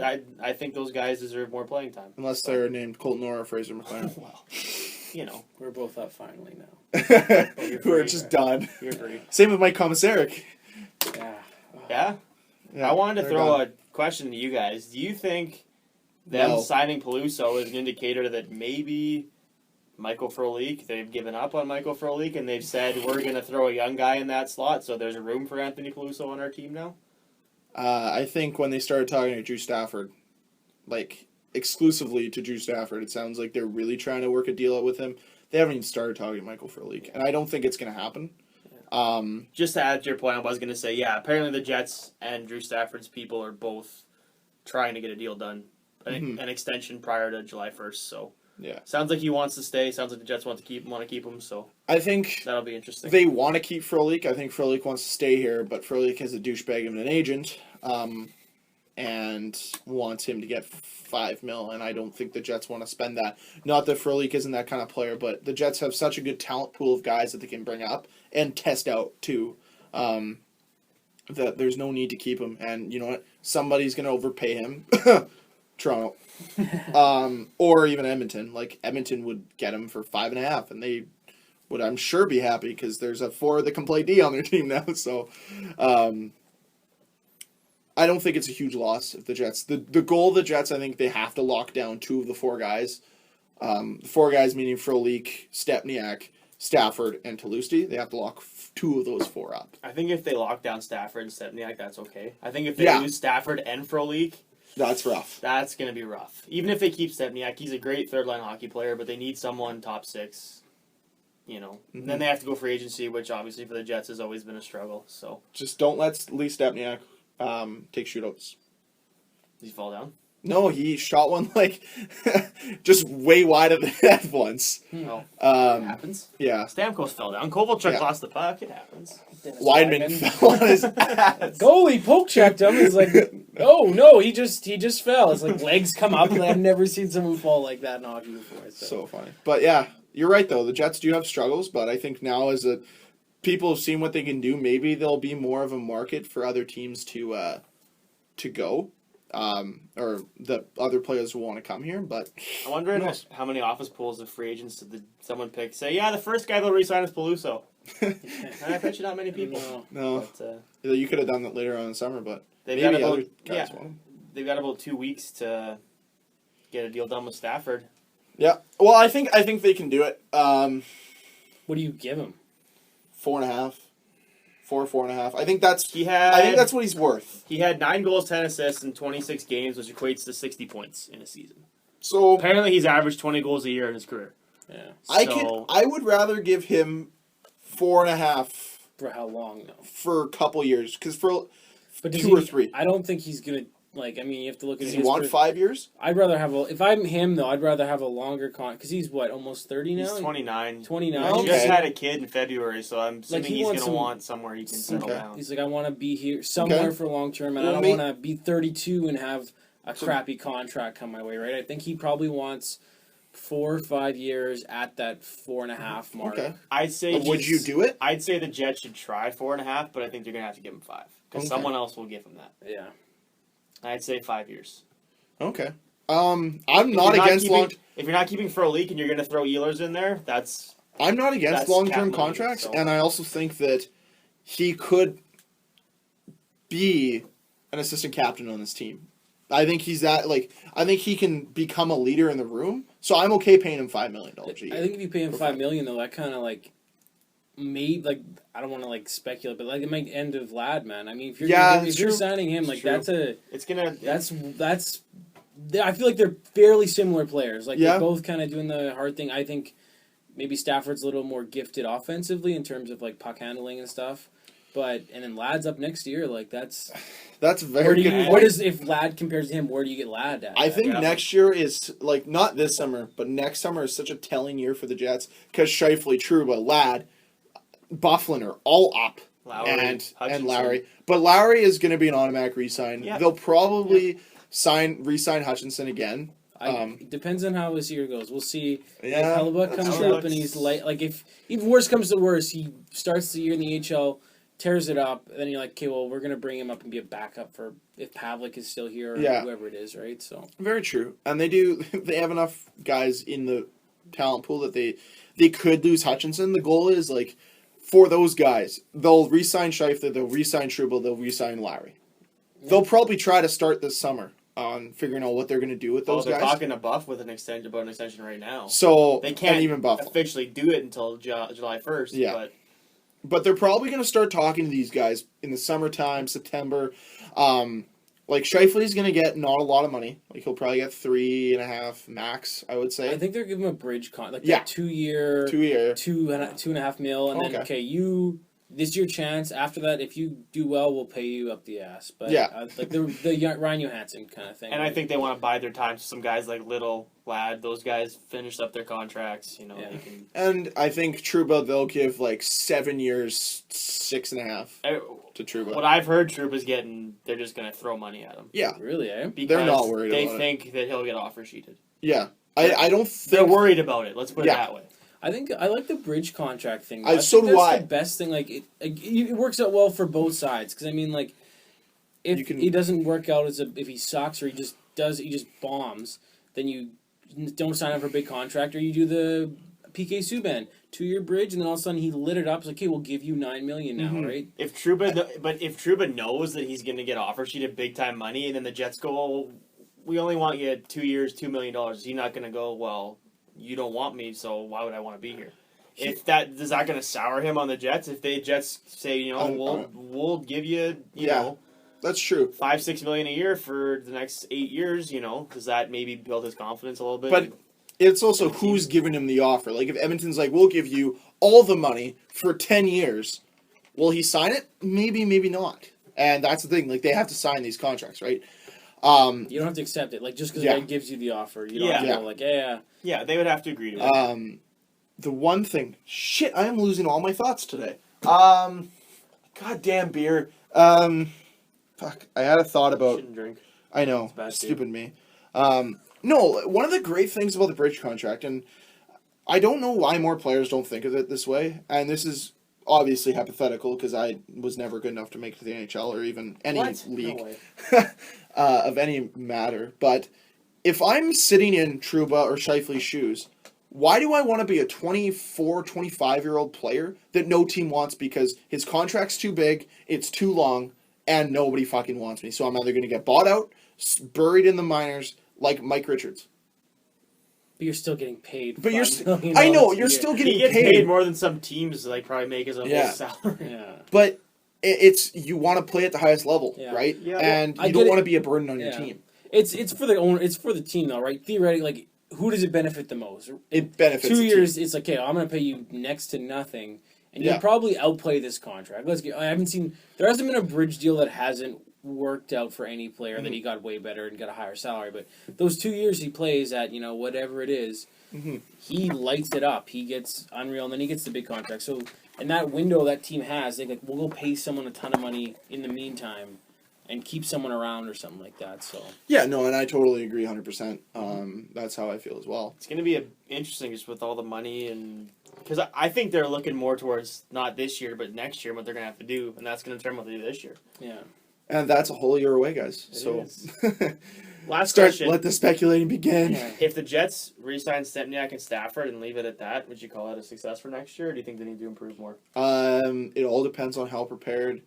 I think those guys deserve more playing time. Unless they're named Colton Orr or Fraser McLaren. Well, we're both up finally now. We're just done. You're free. Same with Mike Komisarek. Yeah? I wanted to throw a question to you guys. Do you think them signing Peluso is an indicator that maybe Michael Frolik, they've given up on Michael Frolik and they've said we're going to throw a young guy in that slot, so there's a room for Anthony Peluso on our team now? I think when they started talking to Drew Stafford, exclusively to Drew Stafford, it sounds like they're really trying to work a deal out with him. They haven't even started talking to Michael Frolik, and I don't think it's going to happen. Just to add to your point, I was going to say, apparently the Jets and Drew Stafford's people are both trying to get a deal done, an extension prior to July 1st. So sounds like he wants to stay. Sounds like the Jets want to keep him. So I think that'll be interesting. They want to keep Frolik. I think Frolik wants to stay here, but Frolik has a douchebag of an agent. and wants him to get $5 million, and I don't think the Jets want to spend that. Not that Frolik isn't that kind of player, but the Jets have such a good talent pool of guys that they can bring up and test out too. That there's no need to keep him, and you know what? Somebody's going to overpay him. Toronto. Or even Edmonton. Like, Edmonton would get him for 5.5, and they would, I'm sure, be happy because there's a forward that can play D on their team now. So, I don't think it's a huge loss if the Jets. The goal of the Jets, I think they have to lock down 2 of the 4 guys. The 4 guys meaning Frolik, Stepniak, Stafford, and Peluso. They have to lock 2 of those 4 up. I think if they lock down Stafford and Stepniak, that's okay. I think if they lose Stafford and Frolik, that's rough. That's going to be rough. Even if they keep Stepniak, he's a great third-line hockey player, but they need someone top 6, you know. Mm-hmm. And then they have to go free agency, which obviously for the Jets has always been a struggle. So just don't let Lee Stepniak take shootouts. Did he fall down? No, he shot one like just way wide of the net once. Oh, it happens. Yeah. Stamkos fell down. Kovalchuk lost the puck. It happens. Weidman fell on his ass. Goalie poke checked him. He's like, oh no, he just fell. It's like legs come up, and I've never seen someone fall like that in hockey before. So funny. But yeah, you're right though. The Jets do have struggles, but I think now as people have seen what they can do, maybe there'll be more of a market for other teams to go. Or the other players will want to come here, but I wonder how many office pools of free agents did someone pick? Say, yeah, the first guy they'll re-sign is Peluso. And I bet you not many people. No. But, you could have done that later on in the summer, but maybe other guys want them. They've got about 2 weeks to get a deal done with Stafford. Yeah. Well, I think they can do it. What do you give him? 4.5. 4.5. I think that's what he's worth. He had 9 goals, 10 assists in 26 games, which equates to 60 points in a season. So apparently, he's averaged 20 goals a year in his career. Yeah. I would rather give him 4.5. For how long though? For a couple years, because for 2 or 3. I don't think he's gonna. Like, I mean, you have to look at Does he want 5 years? I'd rather have if I'm him, though, I'd rather have a longer because he's, almost 30 now? He's 29. 29. He just had a kid in February, so I'm assuming he's going to want somewhere he can settle down. He's like, I want to be here somewhere for long term, and I don't want to be 32 and have a crappy contract come my way, right? I think he probably wants 4 or 5 years at that 4.5 mark. Okay. I'd say. Would you do it? I'd say the Jets should try 4.5, but I think they're going to have to give him 5. Because someone else will give him that. Yeah. I'd say 5 years. Okay. I'm not against long. If you're not keeping Frolik and you're going to throw Ehlers in there, I'm not against long-term contracts, and I also think that he could be an assistant captain on this team. I think he's that. I think he can become a leader in the room. So I'm okay paying him $5 million a year. I think if you pay him $5 million, though, that kind of I don't want to speculate, but it might end of Vlad, man. I mean, if you're signing him, that's I feel like they're fairly similar players. They're both kind of doing the hard thing. I think maybe Stafford's a little more gifted offensively in terms of puck handling and stuff. And then Lad's up next year. That's very good. If Lad compares to him, where do you get Lad at? I think next year is not this summer, but next summer is such a telling year for the Jets because Scheifele, Trouba, Lad, Bufflin are all up, Lowry, and Lowry. But Lowry is going to be an automatic re-sign. Yeah. They'll probably re-sign Hutchinson again. It depends on how this year goes. We'll see if Hellebuck comes up and he's if worse comes to worse, he starts the year in the AHL, tears it up, and then you're like, okay, well, we're going to bring him up and be a backup for if Pavlik is still here or whoever it is, right? So very true. And they have enough guys in the talent pool that they could lose Hutchinson. The goal is for those guys, they'll re-sign Scheifele, they'll re-sign Trouba, they'll re-sign Lowry. Yeah. They'll probably try to start this summer on figuring out what they're going to do with those guys. They're talking to Buff with an extension right now. So they can't even Buff officially do it until July 1st. Yeah. But they're probably going to start talking to these guys in the summertime, September. Scheifele's going to get not a lot of money. He'll probably get 3.5 max, I would say. I think they're giving him a bridge contract. 2 year, 2.5 mil, and then you this is your chance. After that, if you do well, we'll pay you up the ass. But like the Ryan Johansson kind of thing. And I think they want to bide their time. Some guys like Little, Ladd, those guys finish up their contracts. You know, they can. And I think Trouba, they'll give like 7 years, 6.5 to Trouba. What I've heard, Trouba's getting, they're just going to throw money at him. Yeah, really, eh? Because they're not worried about it. They think that he'll get offer sheeted. Yeah, I don't think They're worried about it. Let's put it that way. I think I like the bridge contract thing. So do I. That's the best thing. Like it works out well for both sides. Because I mean, like, if he doesn't work out if he sucks or he just bombs, then you don't sign up for a big contract, or you do the PK Subban 2-year bridge, and then all of a sudden he lit it up. It's like, okay, we'll give you $9 million now, right? If Trouba knows that he's going to get offer sheeted big time money, and then the Jets go, well, we only want you 2 years, $2 million. Is he not going to go, well, you don't want me, so why would I want to be here? Is that going to sour him on the Jets? If the Jets say, you know, we'll give you, you know, that's true, $5-6 million a year for the next 8 years, you know, does that maybe build his confidence a little bit? But it's also who's giving him the offer. Like if Edmonton's like, we'll give you all the money for 10 years, will he sign it? Maybe, maybe not. And that's the thing. Like they have to sign these contracts, right? You don't have to accept it. Like just because it gives you the offer, you don't have to go like, yeah, they would have to agree to it. The one thing, shit, I am losing all my thoughts today. Goddamn beer. Fuck, I had a thought about. Shouldn't drink. I know, stupid me. No, one of the great things about the bridge contract, and I don't know why more players don't think of it this way, and this is obviously hypothetical because I was never good enough to make it to the NHL or even any league of any matter. But if I'm sitting in Trouba or Scheifele's shoes, why do I want to be a 24, 25-year-old player that no team wants because his contract's too big, it's too long, and nobody fucking wants me? So I'm either going to get bought out, buried in the minors, like Mike Richards. But you're still getting paid. But I know, you're still getting paid. He gets paid more than some teams like probably make as a whole salary. Yeah. But it's you want to play at the highest level, right? Yeah. And you don't want to be a burden on your team. It's for the owner. It's for the team, though, right? Theoretically, like, who does it benefit the most? It benefits 2 years. Team. It's like, okay, I'm going to pay you next to nothing, and you'll probably outplay this contract. I haven't seen. There hasn't been a bridge deal that hasn't worked out for any player that he got way better and got a higher salary. But those 2 years he plays at, whatever it is, he lights it up. He gets unreal, and then he gets the big contract. So in that window that team has, we'll go pay someone a ton of money in the meantime and keep someone around or something like that. So yeah, no, and I totally agree 100%. That's how I feel as well. It's going to be interesting just with all the money and because I think they're looking more towards not this year but next year what they're going to have to do, and that's going to determine what they do this year. Yeah. And that's a whole year away, guys. Last question. Let the speculating begin. Yeah. If the Jets re-sign Stempniak and Stafford and leave it at that, would you call that a success for next year, or do you think they need to improve more? It all depends on how prepared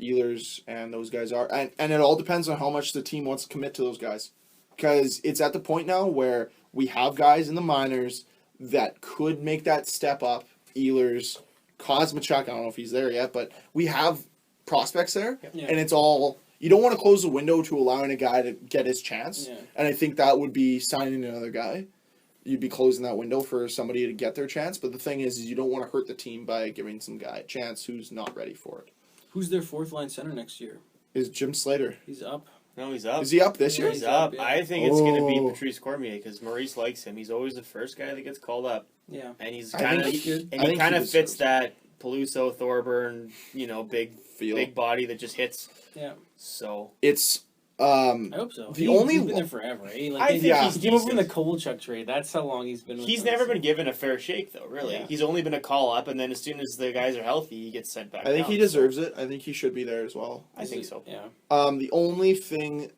Ehlers and those guys are. And it all depends on how much the team wants to commit to those guys. Because it's at the point now where we have guys in the minors that could make that step up. Ehlers, Kosmachuk, I don't know if he's there yet, but we have prospects there, and it's all you don't want to close the window to allowing a guy to get his chance, and I think that would be signing another guy. You'd be closing that window for somebody to get their chance, but the thing is you don't want to hurt the team by giving some guy a chance who's not ready for it. Who's their fourth line center next year? Is Jim Slater? He's up. No, he's up. Is he up this year? He's up. Yeah. I think it's going to be Patrice Cormier because Maurice likes him. He's always the first guy that gets called up. Yeah, and he's kind of he kind of fits that Peluso, Thorburn, big body that just hits. Yeah. So it's I hope so. He's been there forever. Eh? I think he came over in the Kovalchuk trade. That's how long he's been. He's never been given a fair shake, though. Really, he's only been a call up, and then as soon as the guys are healthy, he gets sent back. I think he deserves it. I think he should be there as well. I think so. Yeah. The only thing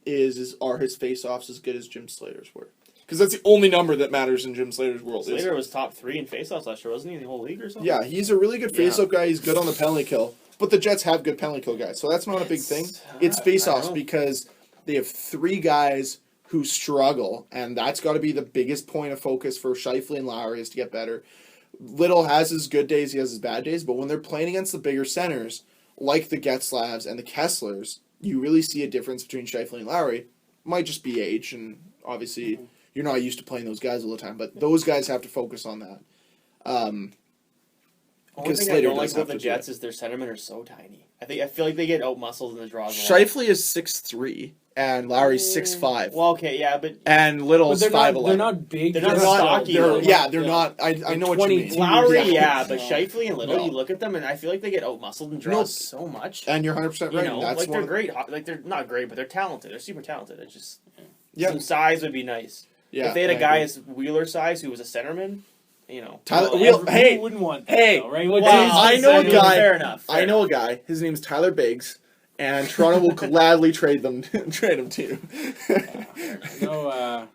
is are his face-offs as good as Jim Slater's were? Because that's the only number that matters in Jim Slater's world. Slater was top 3 in faceoffs last year, wasn't he? In the whole league or something? Yeah, he's a really good faceoff guy. He's good on the penalty kill. But the Jets have good penalty kill guys, so that's not a big thing. It's faceoffs because they have 3 guys who struggle, and that's got to be the biggest point of focus for Scheifele and Lowry is to get better. Little has his good days, he has his bad days, but when they're playing against the bigger centers, like the Getzlavs and the Kesslers, you really see a difference between Scheifele and Lowry. Might just be age, and obviously you're not used to playing those guys all the time, but those guys have to focus on that. Only thing I Slater don't like does have about the to do it. Jets is their centermen are so tiny. I feel like they get out muscled in the draws. Shifley is 6'3", and Lowry's 6'5", Well, okay, yeah, but and But Little's they're 5'11". not big. They're not They're not stocky, They're, though. yeah, they're not. I know what you 22. mean. Lowry, Yeah. yeah, but No. Shifley and Little, No. you look at them and I feel like they get out muscled and draws so much. And you're 100% You right. know, and that's like one they're of- great. Like they're not great, but they're talented. They're super talented. It's just Yeah. some size would be nice. Yeah, If they had I a guy agree. as Wheeler size who was a centerman, you know. Tyler, Who hey, wouldn't want that, hey, though, right? What Well, James I is know a saying. guy. Fair enough. I know a guy. His name's Tyler Biggs, and Toronto will gladly trade him to you. No,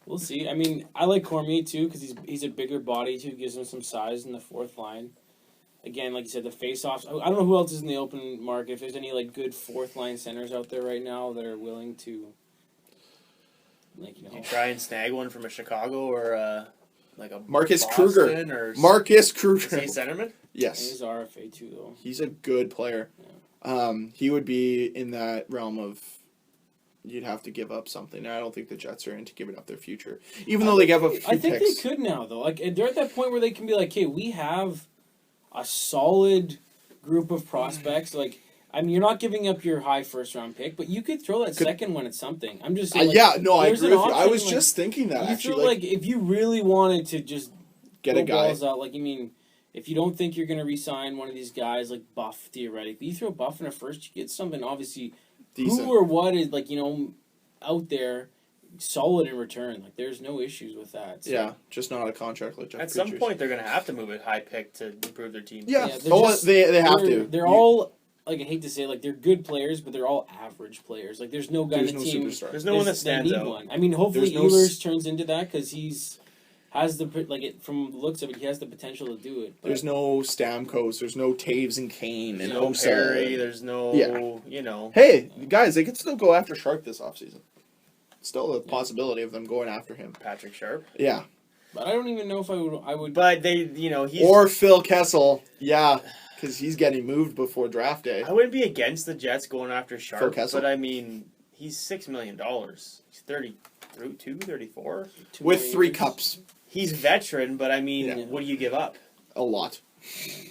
we'll see. I mean, I like Cormier too because he's a bigger body too, gives him some size in the fourth line. Again, like you said, the face-offs. I don't know who else is in the open market. If there's any like good fourth line centers out there right now that are willing to, like You try and snag one from a Chicago or like a Marcus Boston Kruger. or Marcus is he Kruger. centerman? Yes, he's RFA too though. he's a good player. He would be in that realm of you'd have to give up something. I don't think the Jets are into giving up their future, even though they give up a few I think picks. they could now though. Like they're at that point where they can be like, "Hey, we have a solid group of prospects." Like, I mean, you're not giving up your high first round pick, but you could throw that second one at something. I'm just saying. Like, yeah, no, I there's agree an with you. I option, was like, just thinking that you actually. feel like if you really wanted to just get go a guy. balls out, like I mean, if you don't think you're going to re-sign one of these guys like Buff theoretically, you throw Buff in a first, you get something obviously Decent. who or what is like out there solid in return. Like there's no issues with that. So. Yeah, just not a contract like Jeff At some Creature's. point, they're going to have to move a high pick to improve their team. Yeah, they're oh, just- they have they're- to. They're You- all like I hate to say it, like they're good players, but they're all average players. Like there's no guy There's in no the team. superstar. There's no one that they stands need out. one. I mean, hopefully There's no Ehlers turns into that because has the like it from the looks of it, he has the potential to do it. But There's no Stamkos. There's no Taves and Kane and There's no Osa. Perry. There's no, Yeah. you know. Hey, guys, they could still go after Shark this offseason. Still a possibility of them going after him. Patrick Sharp. Yeah. But I don't even know if I would. But they, you know, he's. Or Phil Kessel. Yeah, because he's getting moved before draft day. I wouldn't be against the Jets going after Phil Sharp, Kessel? but I mean, he's $6 million. He's 32, 34. With 3 cups. He's veteran, but I mean, Yeah. what do you give up? A lot.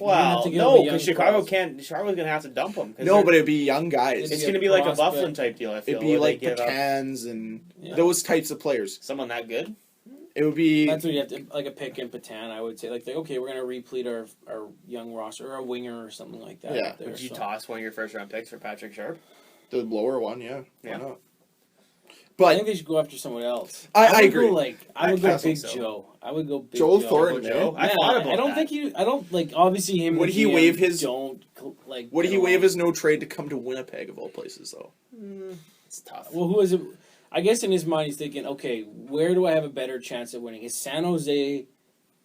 Well, to give up no, a because young Chicago prospect. can't. Chicago's gonna have to dump him. No, but it'd be young guys. it's Yeah, gonna be like a prospect. Bufflin type deal. I feel It'd be where like they give up Patans and Yeah. those types of players. someone that good. It would be... That's what you have to like a pick and Patan. I would say like okay, we're gonna replete our young roster or a winger or something like that. Yeah. out there, Would you so. toss one of your first round picks for Patrick Sharp? the lower one, yeah. Yeah. Why not? I But think they should go after someone else. I would agree. Go, I would I go think Big so. Joe. I would go Big Joe Joe. Thornton, Joe? man. I thought about I don't that. think you. I don't like. Obviously, him. Would and he GM waive his- Don't like. Would he get waive along. his no trade to come to Winnipeg of all places, though? It's tough. Well, who is it? I guess in his mind he's thinking, okay, where do I have a better chance at winning? Is San Jose,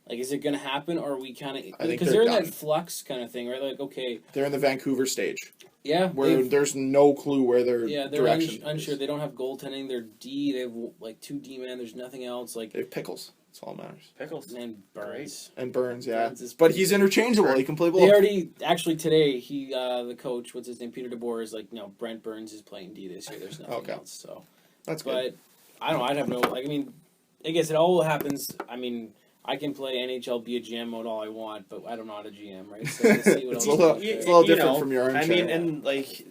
like, is it going to happen, or are we kind of think because they're they're in done. that flux kind of thing, right? Like, okay, They're in the Vancouver stage, yeah, where there's no clue where their they're direction unsure. is. They don't have goaltending. They're D. They have like 2 D men. There's nothing else. Like, They have Pickles. That's all that matters. Pickles. and Burns. And Burns, yeah. Burns is But pretty he's good. interchangeable. He can play both. They already actually today the coach, what's his name, Peter DeBoer is like, no, Brent Burns is playing D this year. There's nothing Okay. else. So, That's good. but I don't know. I'd have no. Like, I mean, I guess it all happens. I mean, I can play NHL be a GM mode all I want, but I'm not a GM, right? So let's see what It's else. a little- is out it's a there. little different from your I armchair. mean, and like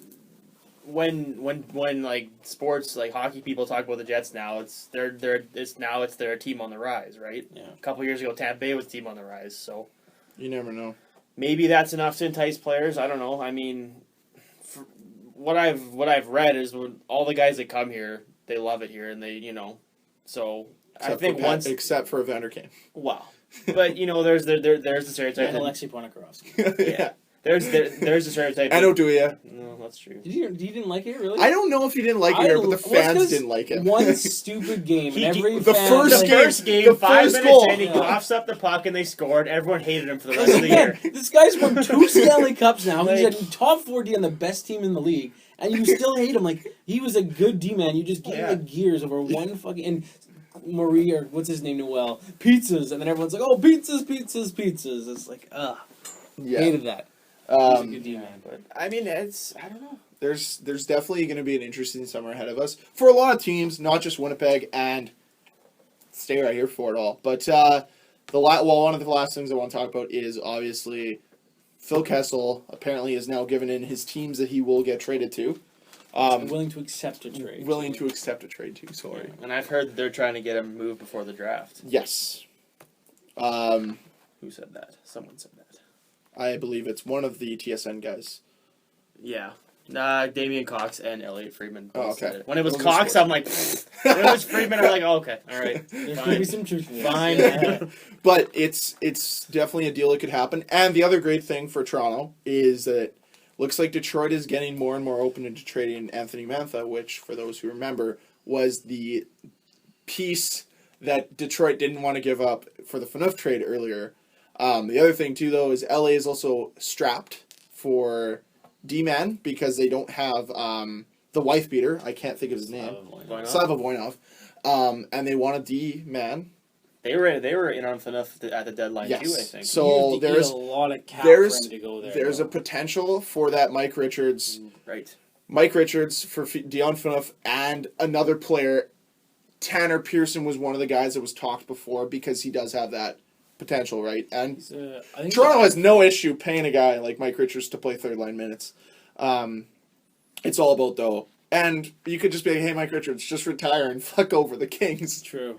when like sports like hockey people talk about the Jets now, it's their team on the rise, right? Yeah. A couple years ago, Tampa Bay was team on the rise, so You never know. maybe that's enough to entice players. I don't know. I mean, what I've read is when all the guys that come here, they love it here, and they so I think once Except for Evander Kane. wow, but there's the stereotype. And that- Alexei Ponikarovsky. Yeah. There's the stereotype. I know, do ya? No, that's true. You didn't like it, really? I don't know if he didn't like it here, but the well, it's fans 'cause didn't like it. One stupid game, and every the fan, first The game- first game, the 5 first minutes goal. in, he Yeah. coughs up the puck and they scored. Everyone hated him for the rest of the Again, year. this guy's won 2 Stanley Cups now. He's Like- at top 4D on the best team in the league, and you still hate him. Like, he was a good D man. You just gave Yeah. him the gears over one fucking and Marie or what's his name, Noel, pizzas, and then everyone's like, oh, pizzas. It's like, Yeah. hated that. He's a Um, good D man. But I mean, I don't know. there's definitely going to be an interesting summer ahead of us for a lot of teams, not just Winnipeg, and stay right here for it all. But one of the last things I want to talk about is obviously Phil Kessel apparently is now given in his teams that he will get traded to. Willing to accept a trade. Willing to accept a trade too. Sorry. And I've heard they're trying to get him moved before the draft. Yes. Who said that? Someone said that. I believe it's one of the TSN guys. Yeah. Damian Cox and Elliot Friedman both okay. said it. When it was Those are Cox, sports. I'm like, when it was Friedman, I'm like, oh, okay, all right, There's fine. maybe some truth in this. Fine. But it's definitely a deal that could happen. And the other great thing for Toronto is that looks like Detroit is getting more and more open into trading Anthony Mantha, which, for those who remember, was the piece that Detroit didn't want to give up for the Phaneuf trade earlier. The other thing, too, though, is LA is also strapped for D-man because they don't have the wife beater. I can't think of his name. Slava Voinov. And they want a D-man. They were in on enough at the deadline Yes. too, I think. So there's a lot of cap for him to go there. There's a potential for that Mike Richards. Right. Mike Richards for Dion Phaneuf and another player. Tanner Pearson was one of the guys that was talked before because he does have that potential, right? And I think Toronto has no issue paying a guy like Mike Richards to play third line minutes. It's all about though. And you could just be like, hey, Mike Richards, just retire and fuck over the Kings. True.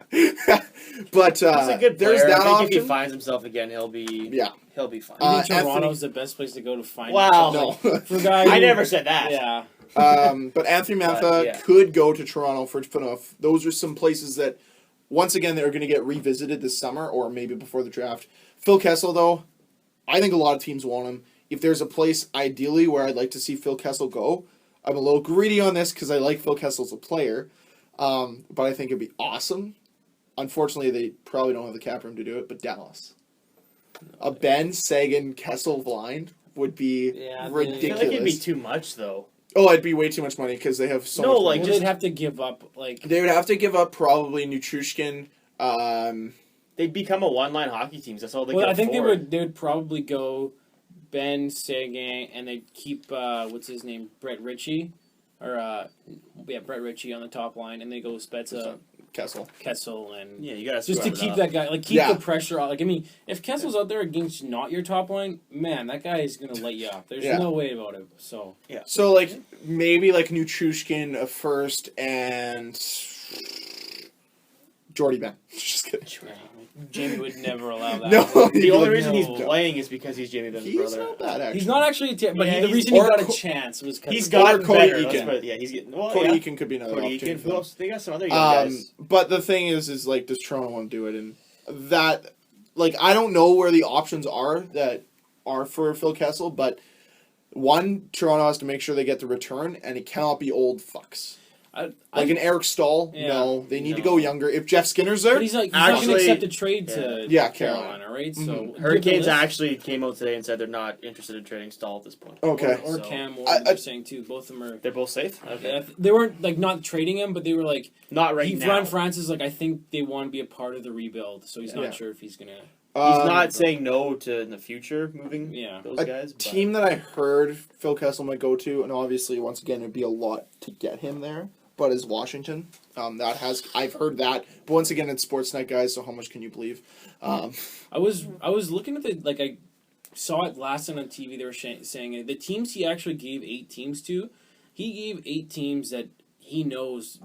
But He's a good there's player. that I think option. if he finds himself again, he'll be fine. I think Toronto's Anthony- the best place to go to find. Wow. No. For a guy I who- never said that. Yeah. But Anthony Mantha But, yeah. could go to Toronto for Phaneuf. Those are some places that, once again, they're going to get revisited this summer or maybe before the draft. Phil Kessel, though, I think a lot of teams want him. If there's a place, ideally, where I'd like to see Phil Kessel go, I'm a little greedy on this because I like Phil Kessel as a player, but I think it'd be awesome. Unfortunately, they probably don't have the cap room to do it, but Dallas. A Ben Sagan Kessel blind would be Yeah, I ridiculous. feel like it'd be too much though. Oh, it'd be way too much money because they have so No, much like, money. Well, they'd have to give up like. They would have to give up probably Nutrushkin. They'd become a one-line hockey team. That's all they Well, could I think afford. they would probably go Ben Sagan and they'd keep what's his name, Brett Ritchie, or Brett Ritchie on the top line, and they go Spezza, Kessel, and Yeah, you gotta just to scrub it keep up. that guy, like keep Yeah. the pressure on. Like I mean, if Kessel's out there against not your top line, man, that guy is gonna light you up. There's Yeah. no way about it. So So like maybe like Nutrushkin first and Jordy Ben. Just kidding. Jamie would never allow that. No, The only like, reason he's no. playing is because he's Jamie Ben's He's brother. not bad actually. He's not actually, but Yeah, the he's- reason he or got a Co- chance was because He's gotten Cody better. Eakin. But yeah, he's getting. Well, Cody yeah. Eakin could be another Cody opportunity Eakin. for Who them. else? They got some other young guys. But the thing is like does Toronto want to do it? And that like I don't know where the options are that are for Phil Kessel, but one, Toronto has to make sure they get the return, and it cannot be old fucks. Like an Eric Stahl, Yeah. no. They need to No. go younger. If Jeff Skinner's there, But he's not going Actually- to accept a trade to Yeah, Carolina, right? So Mhm. give the Hurricanes list. actually came out today and said they're not interested in trading Stahl at this point. okay. Or So- Cam, or I- they're saying too. Both of them are. They're both safe. Okay. They weren't like not trading him, but they were like. Not right now. Ron Francis, like I think they want to be a part of the rebuild, so he's Yeah. not sure if he's gonna. He's not saying no to in the future moving Yeah. those A guys. But team that I heard Phil Kessel might go to, and obviously once again it'd be a lot to get him there, but is Washington. I've heard that, but once again it's Sportsnet guys, so how much can you believe? I was looking at I saw it last night on TV. They were saying it. The teams he actually gave 8 teams to, he gave 8 teams that he knows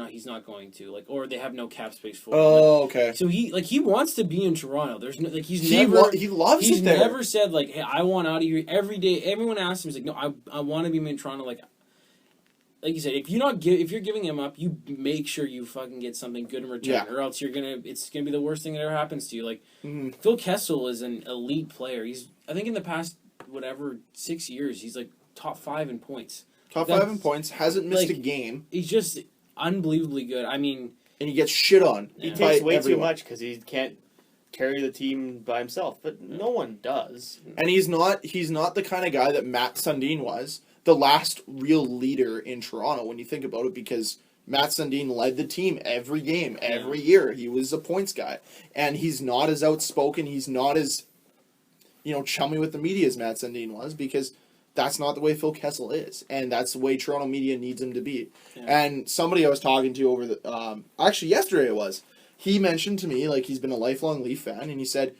he's not going to or they have no cap space for. Oh, okay. So he wants to be in Toronto. There's no he's He never loves he's it there. never said hey, I want out of here every day. Everyone asks him, he's like, no, I want to be in Toronto. Like you said, if you're giving him up, you make sure you fucking get something good in return, Yeah. or else it's gonna be the worst thing that ever happens to you. Like Mhm. Phil Kessel is an elite player. I think in the past 6 years, he's like top 5 in points. Top That's- 5 in points, hasn't missed a like- game, He's just unbelievably good. I mean, and he gets shit on. he Yeah. by takes way everyone. too much because he can't carry the team by himself. But no one does. And he's not the kind of guy that Matt Sundin was, the last real leader in Toronto when you think about it, because Matt Sundin led the team every game, every year. He was a points guy. And he's not as outspoken, he's not as chummy with the media as Matt Sundin was, because that's not the way Phil Kessel is. And that's the way Toronto media needs him to be. Yeah. And somebody I was talking to over the actually yesterday it was he mentioned to me, like, he's been a lifelong Leaf fan, and he said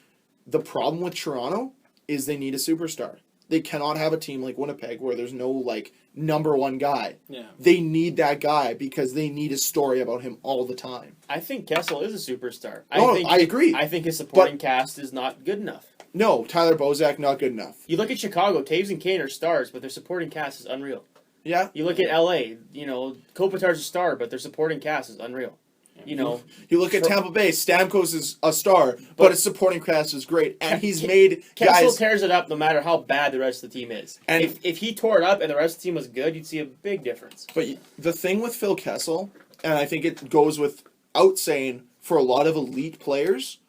the problem with Toronto is they need a superstar. They cannot have a team like Winnipeg where there's no, like, number one guy. Yeah. They need that guy because they need a story about him all the time. I think Kessel is a superstar. I agree. I think his supporting cast is not good enough. No, Tyler Bozak, not good enough. You look at Chicago, Taves and Kane are stars, but their supporting cast is unreal. Yeah. You look at LA, Kopitar's a star, but their supporting cast is unreal. You look at Tampa Bay, Stamkos is a star, but his supporting cast is great, and he's made Kessel guys... tears it up no matter how bad the rest of the team is. And if he tore it up and the rest of the team was good, you'd see a big difference. But the thing with Phil Kessel, and I think it goes without saying for a lot of elite players,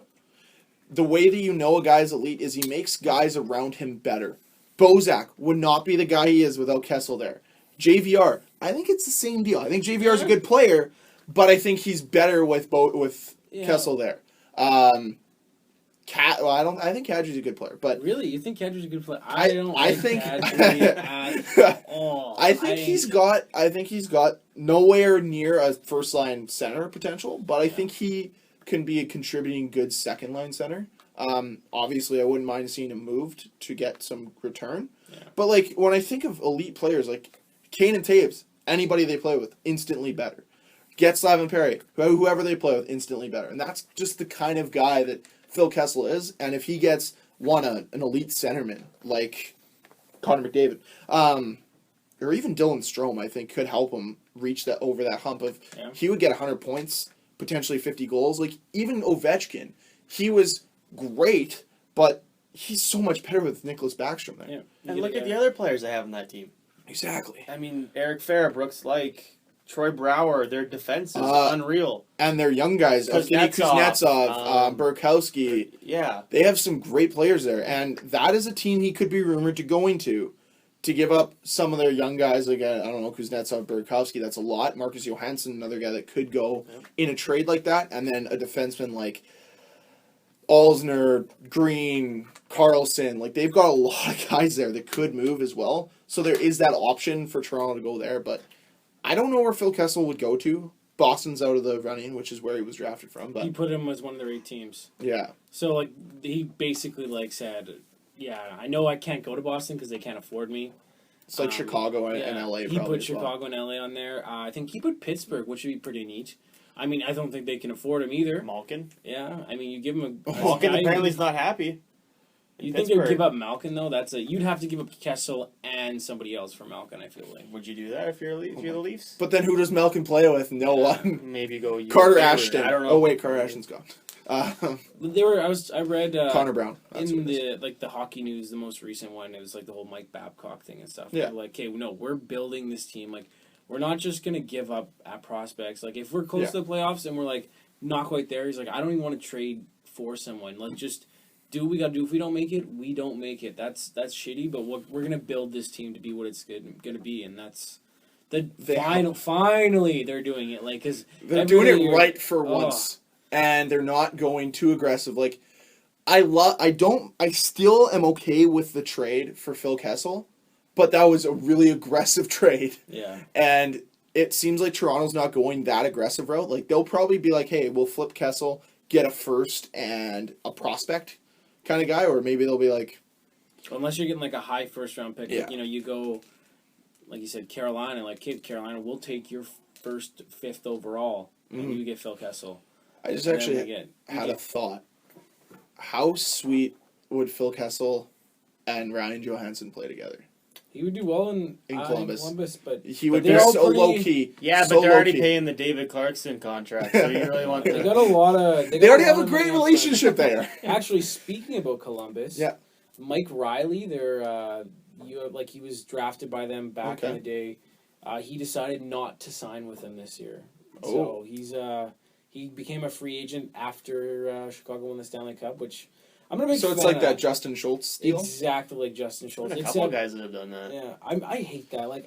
the way that you know a guy's elite is he makes guys around him better. Bozak would not be the guy he is without Kessel there. JVR, I think it's the same deal. I think JVR is a good player, but I think he's better with Kessel there. I think Kadri's a good player, but really, you think Kadri's a good player? I think he's got nowhere near a first line center potential, but I think he can be a contributing good second line center. Obviously, I wouldn't mind seeing him moved to get some return. Yeah. But like when I think of elite players like Kane and Taves, anybody they play with instantly better. Getzlav and Perry, whoever they play with, instantly better. And that's just the kind of guy that Phil Kessel is. And if he gets an elite centerman like Connor McDavid, or even Dylan Strome, I think could help him reach over that hump of he would get 100 points, potentially 50 goals. Like even Ovechkin, he was great, but he's so much better with Nicholas Backstrom there. Yeah. And look at the other players they have in that team. Exactly. I mean, Eric Fair, Brooks Lake, Troy Brower, their defense is unreal. And their young guys, Kuznetsov, Burkowski. Yeah. They have some great players there. And that is a team he could be rumored to going to give up some of their young guys. Like, I don't know, Kuznetsov, Burkowski, that's a lot. Marcus Johansson, another guy that could go in a trade like that. And then a defenseman like Alsner, Green, Carlson. Like, they've got a lot of guys there that could move as well. So there is that option for Toronto to go there, but I don't know where Phil Kessel would go to. Boston's out of the running, which is where he was drafted from. But he put him as one of their 8 teams. Yeah. So like he basically said, I know I can't go to Boston because they can't afford me. It's like Chicago and LA. He put Chicago and LA on there. I think he put Pittsburgh, which would be pretty neat. I mean, I don't think they can afford him either. Malkin. Yeah, I mean, you give him a Malkin apparently is not happy. You think they'd give up Malkin though? You'd have to give up Kessel and somebody else for Malkin. I feel like. Would you do that if you're the Leafs? But then who does Malkin play with? No one. Maybe go Carter Ashton. I don't know. Oh wait, Carter Ashton's gone. I read Connor Brown. That's in the hockey news, the most recent one. It was like the whole Mike Babcock thing and stuff. Yeah. They're like, okay, no, we're building this team. Like, we're not just gonna give up at prospects. Like, if we're close to the playoffs and we're like not quite there, he's like, I don't even want to trade for someone. Like, just do what we gotta do. If we don't make it, we don't make it. That's shitty. But we're gonna build this team to be what it's gonna be, and that's finally they're doing it. Like, because they're doing it right for once, and they're not going too aggressive. Like, I still am okay with the trade for Phil Kessel, but that was a really aggressive trade. Yeah, and it seems like Toronto's not going that aggressive route. Like, they'll probably be like, hey, we'll flip Kessel, get a first and a prospect kind of guy, or maybe they'll be like, unless you're getting like a high first round pick, yeah. Like, you go, like you said, Carolina. Like, Carolina, we'll take your first, 5th overall, and you get Phil Kessel. I just actually had a thought. How sweet would Phil Kessel and Ryan Johansson play together? He would do well in Columbus. But he would be so low key. Yeah, but they're already paying the David Clarkson contract, so you really want. They got a lot of. They already have a great relationship there. Actually, speaking about Columbus, yeah, Mike Riley, he was drafted by them back in the day. He decided not to sign with them this year, so he became a free agent after Chicago won the Stanley Cup, which. I'm a big fan it's like that Justin Schultz deal? Exactly like Justin Schultz. There's a couple guys that have done that. Yeah, I hate that. Like,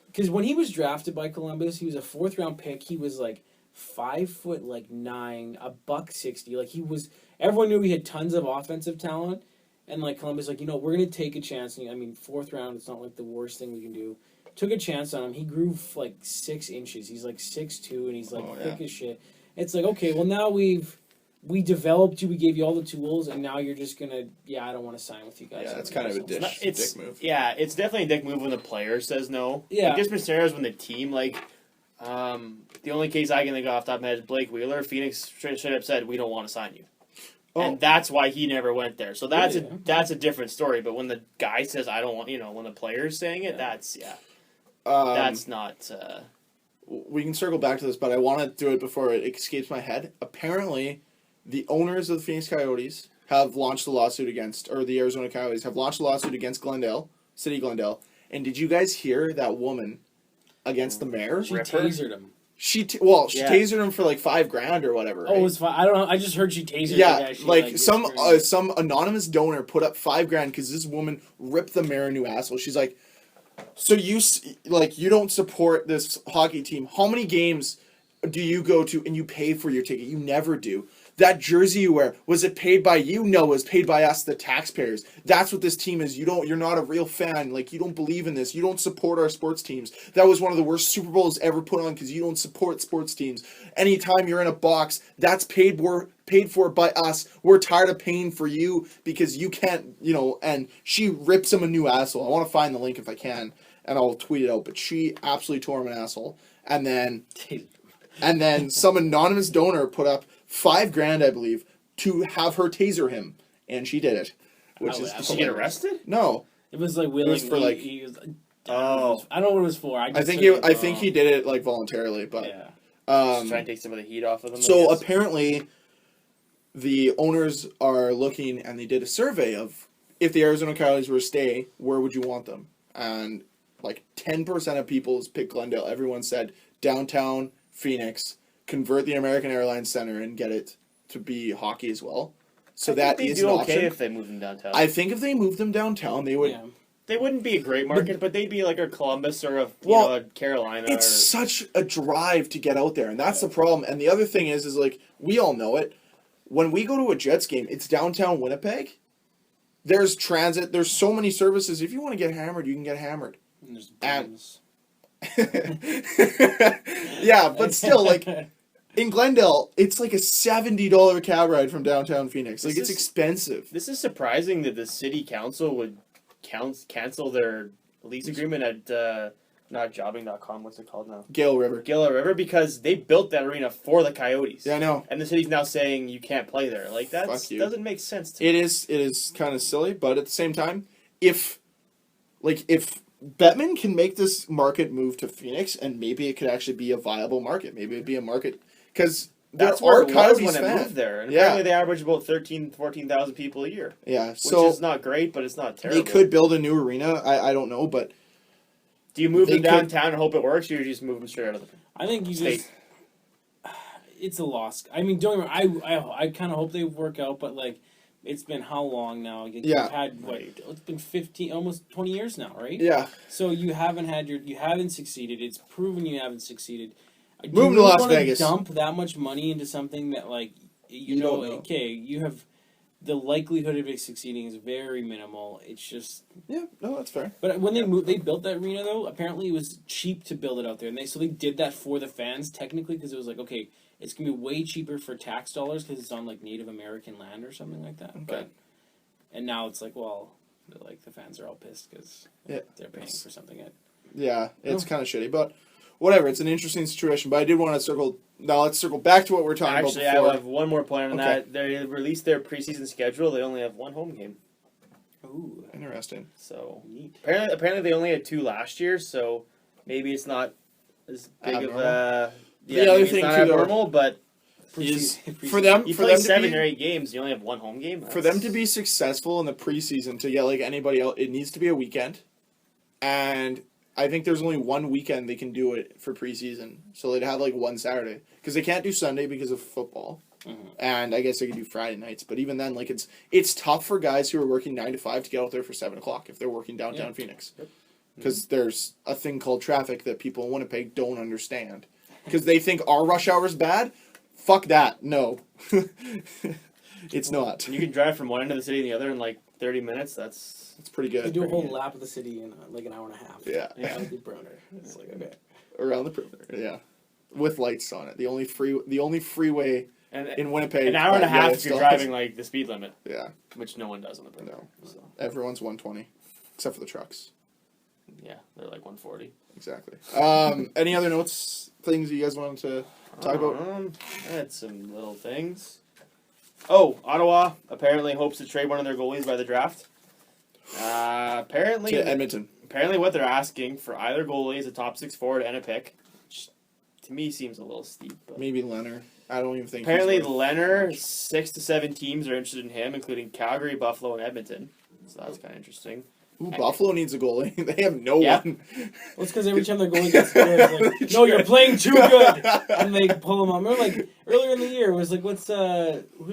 because when he was drafted by Columbus, he was a 4th round pick. He was like 5'9", $160. Like, he was. Everyone knew he had tons of offensive talent, and like Columbus, like, we're gonna take a chance. I mean, 4th round, it's not like the worst thing we can do. Took a chance on him. He grew like 6 inches. He's like 6'2", and he's like thick as shit. it's like, okay, well now we developed you, we gave you all the tools, and now you're just gonna, I don't want to sign with you guys. Yeah, that's kind of a dick move. Yeah, it's definitely a dick move when the player says no. Yeah. Like, there's been scenarios when the team, like, the only case I can think of off the top of my head is Blake Wheeler. Phoenix straight up said, we don't want to sign you. Oh. And that's why he never went there. So that's a different story. But when the guy says, I don't want, when the player's saying it, that's not... We can circle back to this, but I want to do it before it escapes my head. Apparently, the owners of the Phoenix Coyotes have launched a lawsuit against, or the Arizona Coyotes have launched a lawsuit against City Glendale. And did you guys hear that woman against the mayor? She tasered him. She tasered him for like $5,000 or whatever. Right? Oh, it was fine. I don't know. I just heard she tasered. Yeah, some anonymous donor put up $5,000 because this woman ripped the mayor a new asshole. She's like, so you don't support this hockey team. How many games do you go to and you pay for your ticket? You never do. That jersey you wear, was it paid by you? No, it was paid by us, the taxpayers. That's what this team is. You're not a real fan. Like, you don't believe in this. You don't support our sports teams. That was one of the worst Super Bowls ever put on because you don't support sports teams. Anytime you're in a box, that's paid for by us. We're tired of paying for you because you can't, and she rips him a new asshole. I want to find the link if I can, and I'll tweet it out. But she absolutely tore him an asshole. And then some anonymous donor put up $5,000, I believe, to have her taser him, and she did it. Did she get arrested? No, it was like willingly. It was for like, I don't know what it was for. I think he did it like voluntarily, but just trying to take some of the heat off of them. So apparently, the owners are looking, and they did a survey of if the Arizona Coyotes were to stay, where would you want them? And like 10% of people picked Glendale. Everyone said downtown Phoenix. Convert the American Airlines Center and get it to be hockey as well. So that is an option. If they move them downtown. I think if they moved them downtown, they would. Yeah. They wouldn't be a great market, but they'd be like a Columbus or a Carolina. It's such a drive to get out there, and that's the problem. And the other thing is like we all know it. When we go to a Jets game, it's downtown Winnipeg. There's transit. There's so many services. If you want to get hammered, you can get hammered. And there's booms. Yeah, but still, like. In Glendale, it's like a $70 cab ride from downtown Phoenix. Like, it's expensive. This is surprising that the city council would cancel their lease agreement at, not jobbing.com, what's it called now? Gale River, because they built that arena for the Coyotes. Yeah, I know. And the city's now saying you can't play there. Like, that doesn't make sense to me. It is kind of silly, but at the same time, if Bettman can make this market move to Phoenix, and maybe it could actually be a viable market. Maybe it'd be a market... Because that's where it was when it moved there. And apparently they average about 14,000 people a year. Yeah, which is not great, but it's not terrible. They could build a new arena. I don't know, but... Do you move them downtown and hope it works, or you just move them straight out of the I think you state? It's a loss. I mean, don't get me wrong, I kind of hope they work out, but, like, it's been how long now? You've had, it's been 15, almost 20 years now, right? Yeah. So you haven't succeeded. It's proven you haven't succeeded. Move to Las Vegas. Dump that much money into something that, like, you have the likelihood of it succeeding is very minimal. It's just that's fair. But when they built that arena though, apparently it was cheap to build it out there, and they did that for the fans technically because it was like, okay, it's gonna be way cheaper for tax dollars because it's on like Native American land or something like that. Okay. And now it's like, well, the fans are all pissed because they're paying for something. It's kind of shitty, but. Whatever, it's an interesting situation, but I did want to circle... Now, let's circle back to what we were talking about before. Actually, I have one more point on that. They released their preseason schedule. They only have one home game. Ooh, interesting. So, neat. Apparently they only had 2 last year, so maybe it's not as big of a... the other thing, it's not too, abnormal, but... Is for them... You play 7 or 8 games, you only have one home game? For them to be successful in the preseason, to get like anybody else, it needs to be a weekend. And... I think there's only one weekend they can do it for preseason. So they'd have like one Saturday. Because they can't do Sunday because of football. Mm-hmm. And I guess they could do Friday nights. But even then, like it's tough for guys who are working 9 to 5 to get out there for 7 o'clock if they're working downtown Phoenix. Because there's a thing called traffic that people in Winnipeg don't understand. Because they think our rush hour is bad. Fuck that. No. It's not. You can drive from one end of the city to the other in like 30 minutes. That's pretty good. You do a whole lap of the city in like an hour and a half. Yeah. Around the perimeter. It's like, okay. Around the perimeter, yeah. with lights on it. The only freeway And in Winnipeg. an hour and a that half it if you're still driving has- like the speed limit, Yeah, which no one does on the Prairie. no. So Everyone's 120, except for the trucks. yeah, they're like 140. Exactly. Any other notes, things you guys wanted to talk about? I had some little things. Oh, Ottawa apparently hopes to trade one of their goalies by the draft. Apparently, To Edmonton. what they're asking for either goalie is a top 6 forward and a pick, which to me seems a little steep. But Maybe Leonard. I don't even think. apparently, he's worth Leonard, much. 6 to 7 teams are interested in him, including Calgary, Buffalo, and Edmonton. So that's kind of interesting. Ooh, Buffalo needs a goalie. They have no Yeah. one. Well, it's because every time their goalie gets good, it's like, no, you're playing too good, and they pull him out. Remember, like earlier in the year, it was like, who's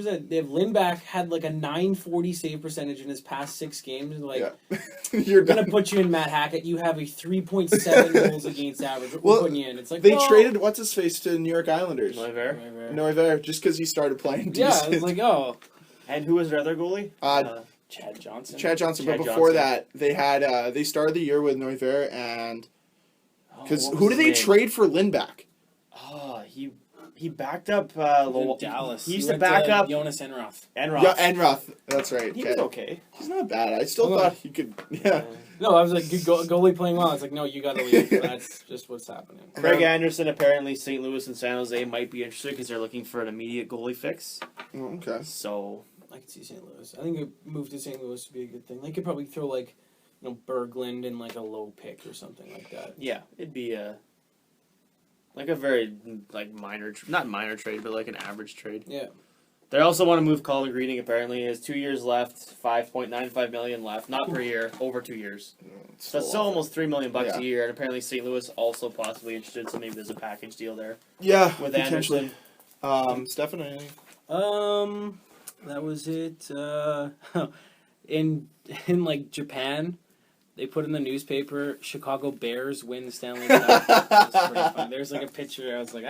that? They have Lindback had like a 940 save percentage in his past 6 games. Like, Yeah. You're we're gonna done. put you in Matt Hackett. You have a 3.7 goals against average. We're Well, putting you in. It's like They well, traded what's his face to New York Islanders. Neuver. No, just because he started playing Yeah, decent. it's like And who was their other goalie? Chad Johnson. Chad Johnson. Chad But before Johnson. that, they had they started the year with Neuver and because what was who did his they name? trade for Lindback? Oh, he backed up He was Lowell. in Dallas. He used He to went back up Jonas Enroth. Enroth. Yeah, Enroth. That's right. He was okay. He's not bad. I still Oh, thought he could. Yeah. No, I was like, good goalie playing well. It's like, no, you got to leave. That's just what's happening. Craig Anderson, apparently St. Louis and San Jose might be interested because they're looking for an immediate goalie fix. Oh, okay. So, I could see St. Louis. I think a move to St. Louis would be a good thing. They could probably throw like, Berglund and like a low pick or something like that. yeah, it'd be a very not minor trade, but like an average trade. Yeah. They also want to move Colin Greening. Apparently, he has 2 years left, $5.95 million left, not per year, over 2 years. So that's still almost $3 million Yeah. a year. And apparently, St. Louis also possibly interested. So maybe there's a package deal there Yeah, with potentially. Anderson. Stefan, anything? That was it. In like Japan, they put in the newspaper, Chicago Bears win the Stanley Cup. It was pretty fun. There's like a picture. I was like,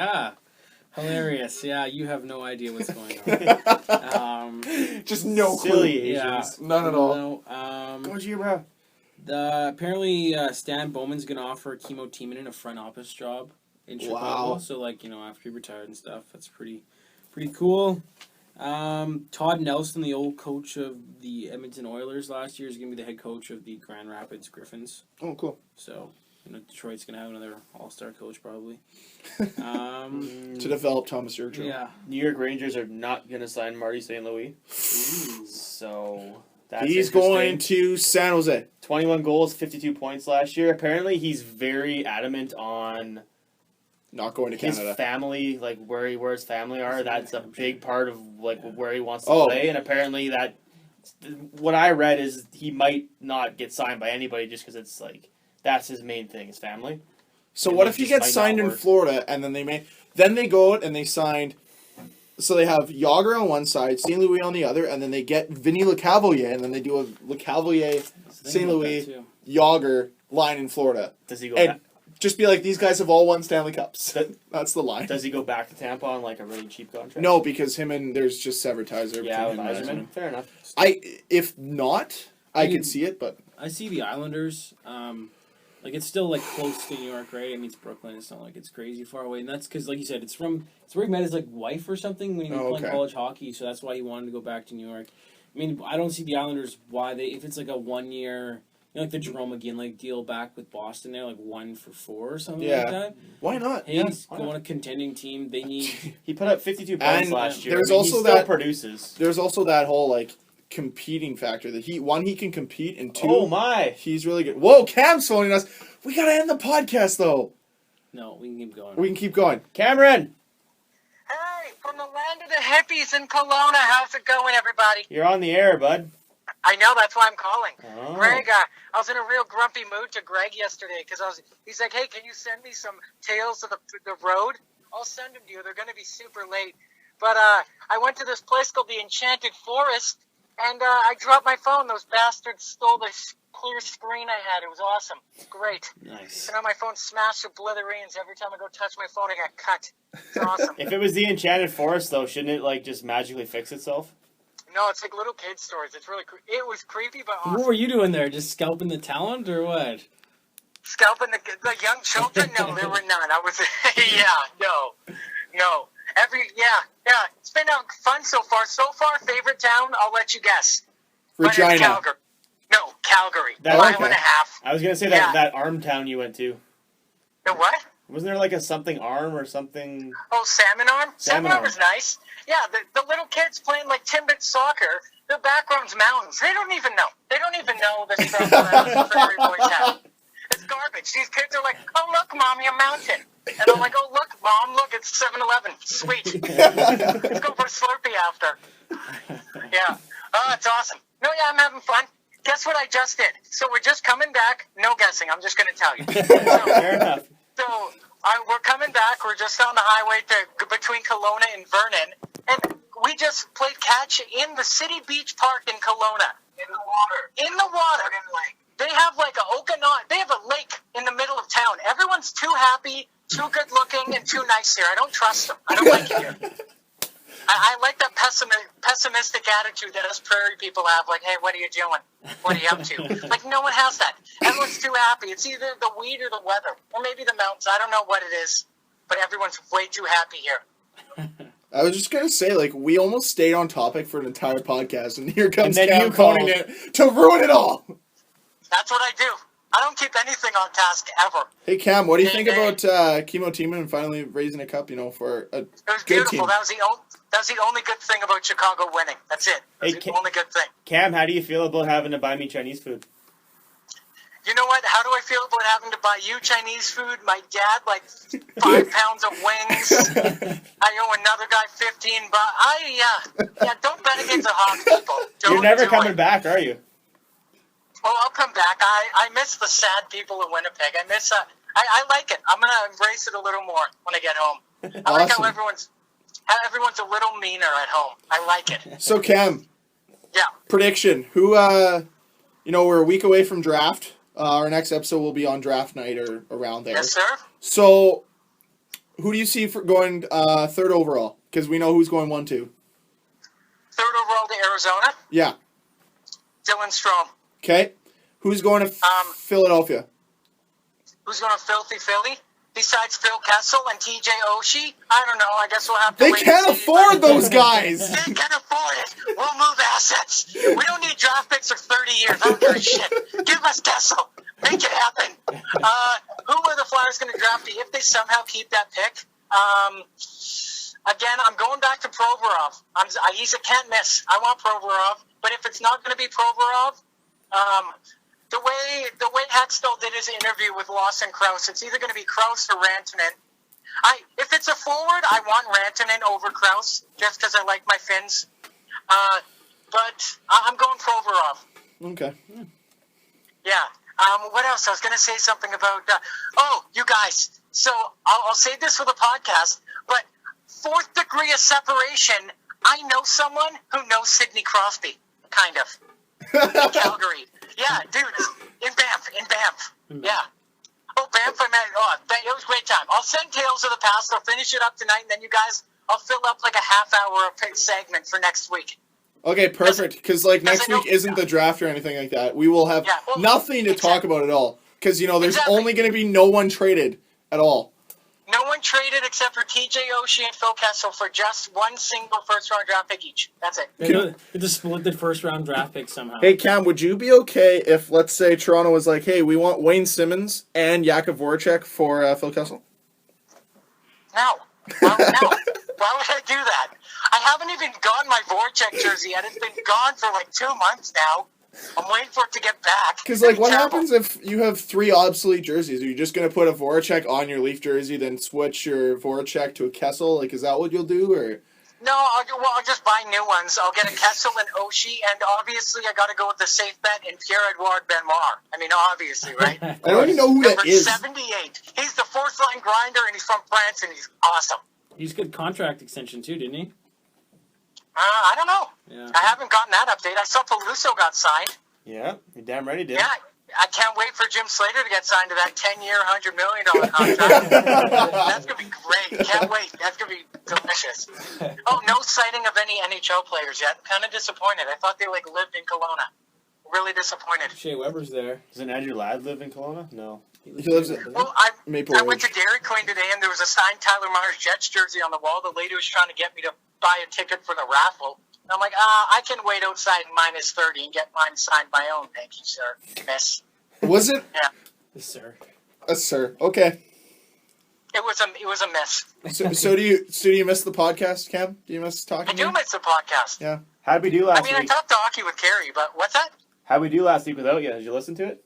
hilarious. Yeah, you have no idea what's going on. Just no Silly clue. Yeah. Asians. None at all. No, Gojira. apparently, Stan Bowman's going to offer Kimmo Timonen a front office job in Chicago. Wow. So, like, after he retired and stuff, that's pretty cool. Todd Nelson, the old coach of the Edmonton Oilers last year, is going to be the head coach of the Grand Rapids Griffins. Oh, cool. So, Detroit's going to have another all-star coach probably. To develop Thomas Jurgen. Yeah. New York Rangers are not going to sign Marty St. Louis. So that's He's interesting. going to San Jose. 21 goals, 52 points last year. Apparently, he's very adamant on Not going to his Canada. family, like where his family are. That's a big part of where he wants to Oh. play. And apparently, what I read is he might not get signed by anybody just because it's like that's his main thing, his family. So And what it if he just gets might signed not in work. Florida and then they go out and they signed. So they have Yager on one side, St. Louis on the other, and then they get Vinny LeCavalier, and then they do a LeCavalier, St. Louis, Yager line in Florida. Does he go? And just be like, these guys have all won Stanley Cups. That's the line. Does he go back to Tampa on like a really cheap contract? No, because there's just severed ties there. Yeah, with between him and Yzerman. Fair enough. If not, I could see it, but I see the Islanders. It's still like close to New York, right? I mean, it's Brooklyn. It's not like it's crazy far away, and that's because, like you said, it's where he met his like wife or something when he was playing okay. college hockey. So that's why he wanted to go back to New York. I mean, I don't see the Islanders if it's like a 1 year, like the Jerome McGinley deal back with Boston, they're like 1 for 4 or something like that. why not? Hey, he's going to a contending team. They need. He put up 52 points And last year. there's I mean, also he still that- produces. There's also that whole like competing factor that he can compete, and 2, Oh my! he's really good. Whoa, Cam's phoning us. We gotta end the podcast though. No, we can keep going. We can keep going. Cameron, Hey, from the land of the hippies in Kelowna, how's it going, everybody? you're on the air, bud. I know, that's why I'm calling. Oh. Greg, I was in a real grumpy mood to Greg yesterday because he's like, hey, can you send me some Tales of the Road? I'll send them to you. They're going to be super late. But I went to this place called the Enchanted Forest, and I dropped my phone. Those bastards stole the clear screen I had. It was awesome. Great. Nice. And now my phone smashed to blithereens. Every time I go touch my phone, I got cut. It's awesome. If it was the Enchanted Forest, though, shouldn't it like just magically fix itself? No, it's like little kid stories. It's really it was creepy, but awesome. What were you doing there? Just scalping the talent or what? Scalping the young children? No, there were none. I was, no. It's been fun so far. So far, favorite town, I'll let you guess. But it's Regina. Calgary. No, Calgary. That- 5.5. I was gonna say that arm town you went to. The what? Wasn't there like a something arm or something? Oh, Salmon Arm? Salmon Salmon Arm Arm. was nice. Yeah, the little kids playing like Timbit soccer, their background's mountains. They don't even know. They don't even know the stuff that Prairie Boys have. It's garbage. These kids are like, oh, look, Mommy, a mountain. And I'm like, oh, look, Mom, look, it's 7-Eleven. Sweet. Let's go for a Slurpee after. Yeah. Oh, it's awesome. No, yeah, I'm having fun. Guess what I just did? So we're just coming back. No guessing. I'm just going to tell you. Fair enough. So we're coming back. We're just on the highway between Kelowna and Vernon. And we just played catch in the City Beach Park in Kelowna. In the water. In the water. They have like they have a lake in the middle of town. Everyone's too happy, too good looking, and too nice here. I don't trust them. I don't like it here. I like that pessimistic attitude that us prairie people have. Like, hey, what are you doing? What are you up to? Like, no one has that. Everyone's too happy. It's either the weed or the weather, or maybe the mountains. I don't know what it is, but everyone's way too happy here. I was just gonna say, like, we almost stayed on topic for an entire podcast, and here comes And then Cam you called. calling it to ruin it all. That's what I do. I don't keep anything on task ever. Hey Cam, what do you think Hey. about Chemo Teaming and finally raising a cup? For a It was good beautiful. team. That was the only good thing about Chicago winning. That's it. That's Hey, the only good thing. Cam, how do you feel about having to buy me Chinese food? You know what? How do I feel about having to buy you Chinese food? My dad, like 5 pounds of wings. I owe another guy $15. Don't bet against the Hawks people. Don't You're never do coming it. back, are you? Oh, I'll come back. I miss the sad people in Winnipeg. I like it. I'm gonna embrace it a little more when I get home. I like how Awesome. everyone's a little meaner at home. I like it. So Cam, Yeah. prediction: who? We're a week away from draft. Our next episode will be on draft night or around there. Yes, sir. So, who do you see for going third overall? Because we know who's going 1-2. Third overall to Arizona. Yeah. Dylan Strome. Okay. Who's going to Philadelphia? Who's going to Filthy Philly? Besides Phil Kessel and TJ Oshie? I don't know. I guess we'll have to They wait can't and see. afford those guys. They can afford it. We'll move assets. We don't need draft picks for 30 years. I don't give a shit. Give us Kessel. Make it happen. Who are the Flyers going to draft if they somehow keep that pick? Again, I'm going back to Provorov. He's a can't miss. I want Provorov. But if it's not going to be Provorov, the way Hextall did his interview with Lawson Krause, it's either going to be Krause or Rantanen. If it's a forward, I want Rantanen over Krause just because I like my Finns. But I'm going Provorov. Okay. Yeah. What else? I was going to say something about. You guys. So I'll save this for the podcast. But 4th degree of separation. I know someone who knows Sidney Crosby, kind of. In Calgary. Yeah, dude. In Banff. Yeah. Oh, Banff, I met. It was a great time. I'll send Tales of the Past. I'll finish it up tonight, and then you guys, I'll fill up like a half-hour segment for next week. Okay, perfect. Because next week isn't the draft or anything like that. We will have nothing to talk about at all. Because there's only going to be no one traded at all. No one traded except for TJ Oshie and Phil Kessel for just one single first-round draft pick each. That's it. They just split the first-round draft pick somehow. Hey, Cam, would you be okay if, let's say, Toronto was like, hey, we want Wayne Simmons and Jakub Voracek for Phil Kessel? No. Why would I do that? I haven't even gotten my Voracek jersey yet. It's been gone for 2 months now. I'm waiting for it to get back. Because, what happens if you have 3 obsolete jerseys? Are you just going to put a Voracek on your Leaf jersey, then switch your Voracek to a Kessel? Is that what you'll do, or...? No, I'll just buy new ones. I'll get a Kessel and Oshie, and obviously I got to go with the safe bet in Pierre-Edouard Bellemare. I mean, obviously, right? I don't even know who Number that is. 78. He's the 4th-line grinder, and he's from France, and he's awesome. He's good contract extension too, didn't he? I don't know. Yeah. I haven't gotten that update. I saw Peluso got signed. Yeah, you damn right he did. Yeah, I can't wait for Jim Slater to get signed to that 10-year, $100 million contract. That's going to be great. Can't wait. That's going to be delicious. Oh, no sighting of any NHL players yet. Kind of disappointed. I thought they lived in Kelowna. Really disappointed. Shea Weber's there. Doesn't Andrew Ladd live in Kelowna? No. He lives at Well, I Maple went to Ridge. Dairy Queen today, and there was a signed Tyler Myers Jets jersey on the wall. The lady was trying to get me to buy a ticket for the raffle. And I'm like, I can wait outside -30 and get mine signed my own. Thank you, sir. Miss. Was it? Yes, sir. Sir. Okay. It was a miss. So do you miss the podcast, Cam? Do you miss talking? I do miss the podcast. Yeah. How'd we do I last mean, I week? talked to hockey with Carrie, but what's that? How'd we do last week without you? Did you listen to it?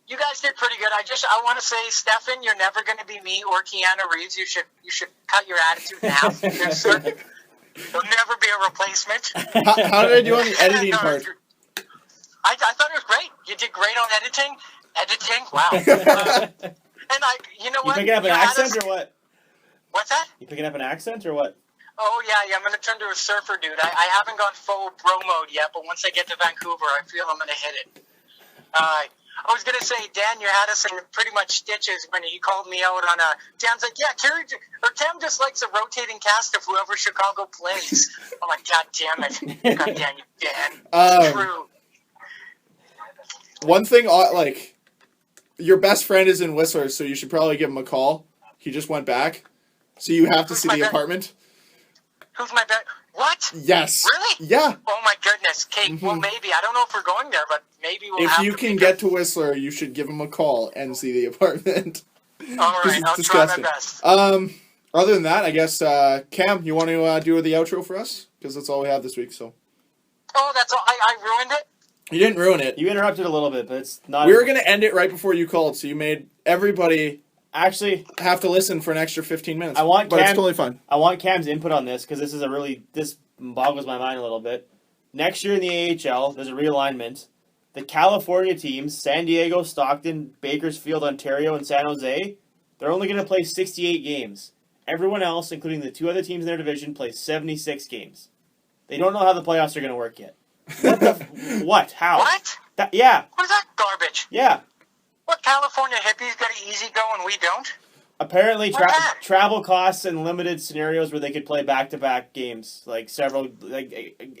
You guys did pretty good. I want to say, Stefan, you're never going to be me or Keanu Reeves. You should cut your attitude in half. There'll never be a replacement. How did I do on the editing part? I thought it was great. You did great on editing. Wow. And you know You what? picking up an You had accent us- or what? What's that? You picking up an accent or what? Oh, yeah, I'm going to turn to a surfer dude. I haven't gone full bro mode yet, but once I get to Vancouver, I feel I'm going to hit it. I was going to say, Dan, you had us in pretty much stitches when he called me out on Dan's like, yeah, Tam just likes a rotating cast of whoever Chicago plays. I'm like, God damn it. God damn you, Dan. True. One thing, like, your best friend is in Whistler, so you should probably give him a call. He just went back, so you have to see the apartment. Who's my bet? What? Yes. Really? Yeah. Oh, my goodness. Kate, well, maybe. I don't know if we're going there, but maybe we'll If have you to can because- get to Whistler, you should give him a call and see the apartment. All This right, is I'll disgusting. try my best. Other than that, I guess, Cam, you want to do the outro for us? Because that's all we have this week, so. Oh, that's all. I ruined it? You didn't ruin it. You interrupted a little bit, but it's not. We were going to end it right before you called, so you made everybody Actually, have to listen for an extra 15 minutes. I but it's totally fine. I want Cam's input on this because this boggles my mind a little bit. Next year in the AHL, there's a realignment. The California teams, San Diego, Stockton, Bakersfield, Ontario, and San Jose, they're only going to play 68 games. Everyone else, including the two other teams in their division, plays 76 games. They don't know how the playoffs are going to work yet. What? How? What? Yeah. What is that garbage? Yeah. What, California hippies got it easy go and we don't? Apparently, What's that? travel costs and limited scenarios where they could play back-to-back games, like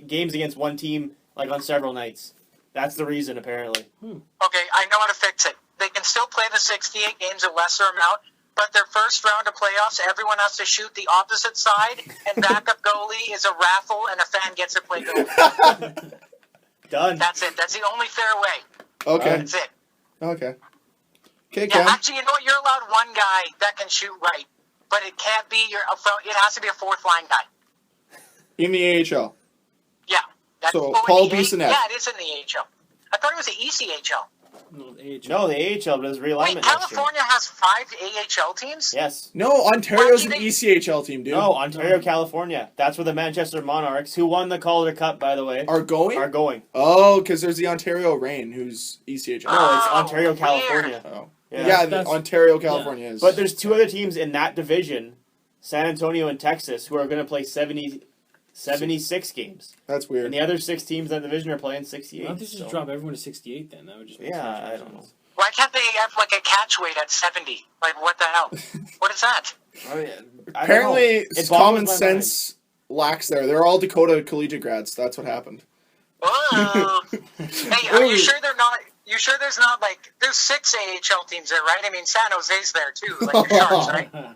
games against one team, like on several nights. That's the reason, apparently. Okay, I know how to fix it. They can still play the 68 games a lesser amount, but their first round of playoffs, everyone has to shoot the opposite side, and backup goalie is a raffle, and a fan gets to play goalie. Done. That's it. That's the only fair way. Okay. That's it. Okay. Okay, Yeah, Cam. actually, you know what? You're allowed one guy that can shoot right, but it can't be it has to be a fourth line guy. In the AHL. Yeah. So, in Paul the Bissonnette. Yeah, it is in the AHL. I thought it was the ECHL. No, the AHL. No, the AHL does realignment Wait, next year. California has 5 AHL teams? Yes. No, Ontario's an Why do they- ECHL team, dude. No, Ontario, California. That's where the Manchester Monarchs, who won the Calder Cup, by the way, Are going? are going. Oh, because there's the Ontario Reign, who's ECHL. No, it's Oh, Ontario, weird. California. Oh. Yeah. Yeah, the That's- Ontario, California is. But there's two other teams in that division, San Antonio and Texas, who are going to play 76 games. That's And weird. the other 6 teams in that division are playing 68. Why don't they just so- drop everyone to 68 then? That would just make Yeah, so much I don't sense. Why can't they have like a catch weight at 70? Like, what the hell? What is that? Oh, yeah. I don't know. Apparently, It boggles common my sense lacks there. They're all Dakota collegiate grads. That's what happened. Oh. Hey, are you sure they're not? You sure there's not like there's 6 AHL teams there, right? I mean, San Jose's there too, like the Sharks, right?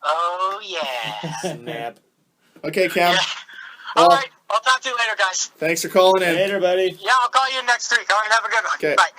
Oh yeah. mind. Snap. Okay, Cam. Yeah. All Well- right. I'll talk to you later, guys. Thanks for calling in. Later, buddy. Yeah, I'll call you next week. All right. Have a good one. Okay. Bye.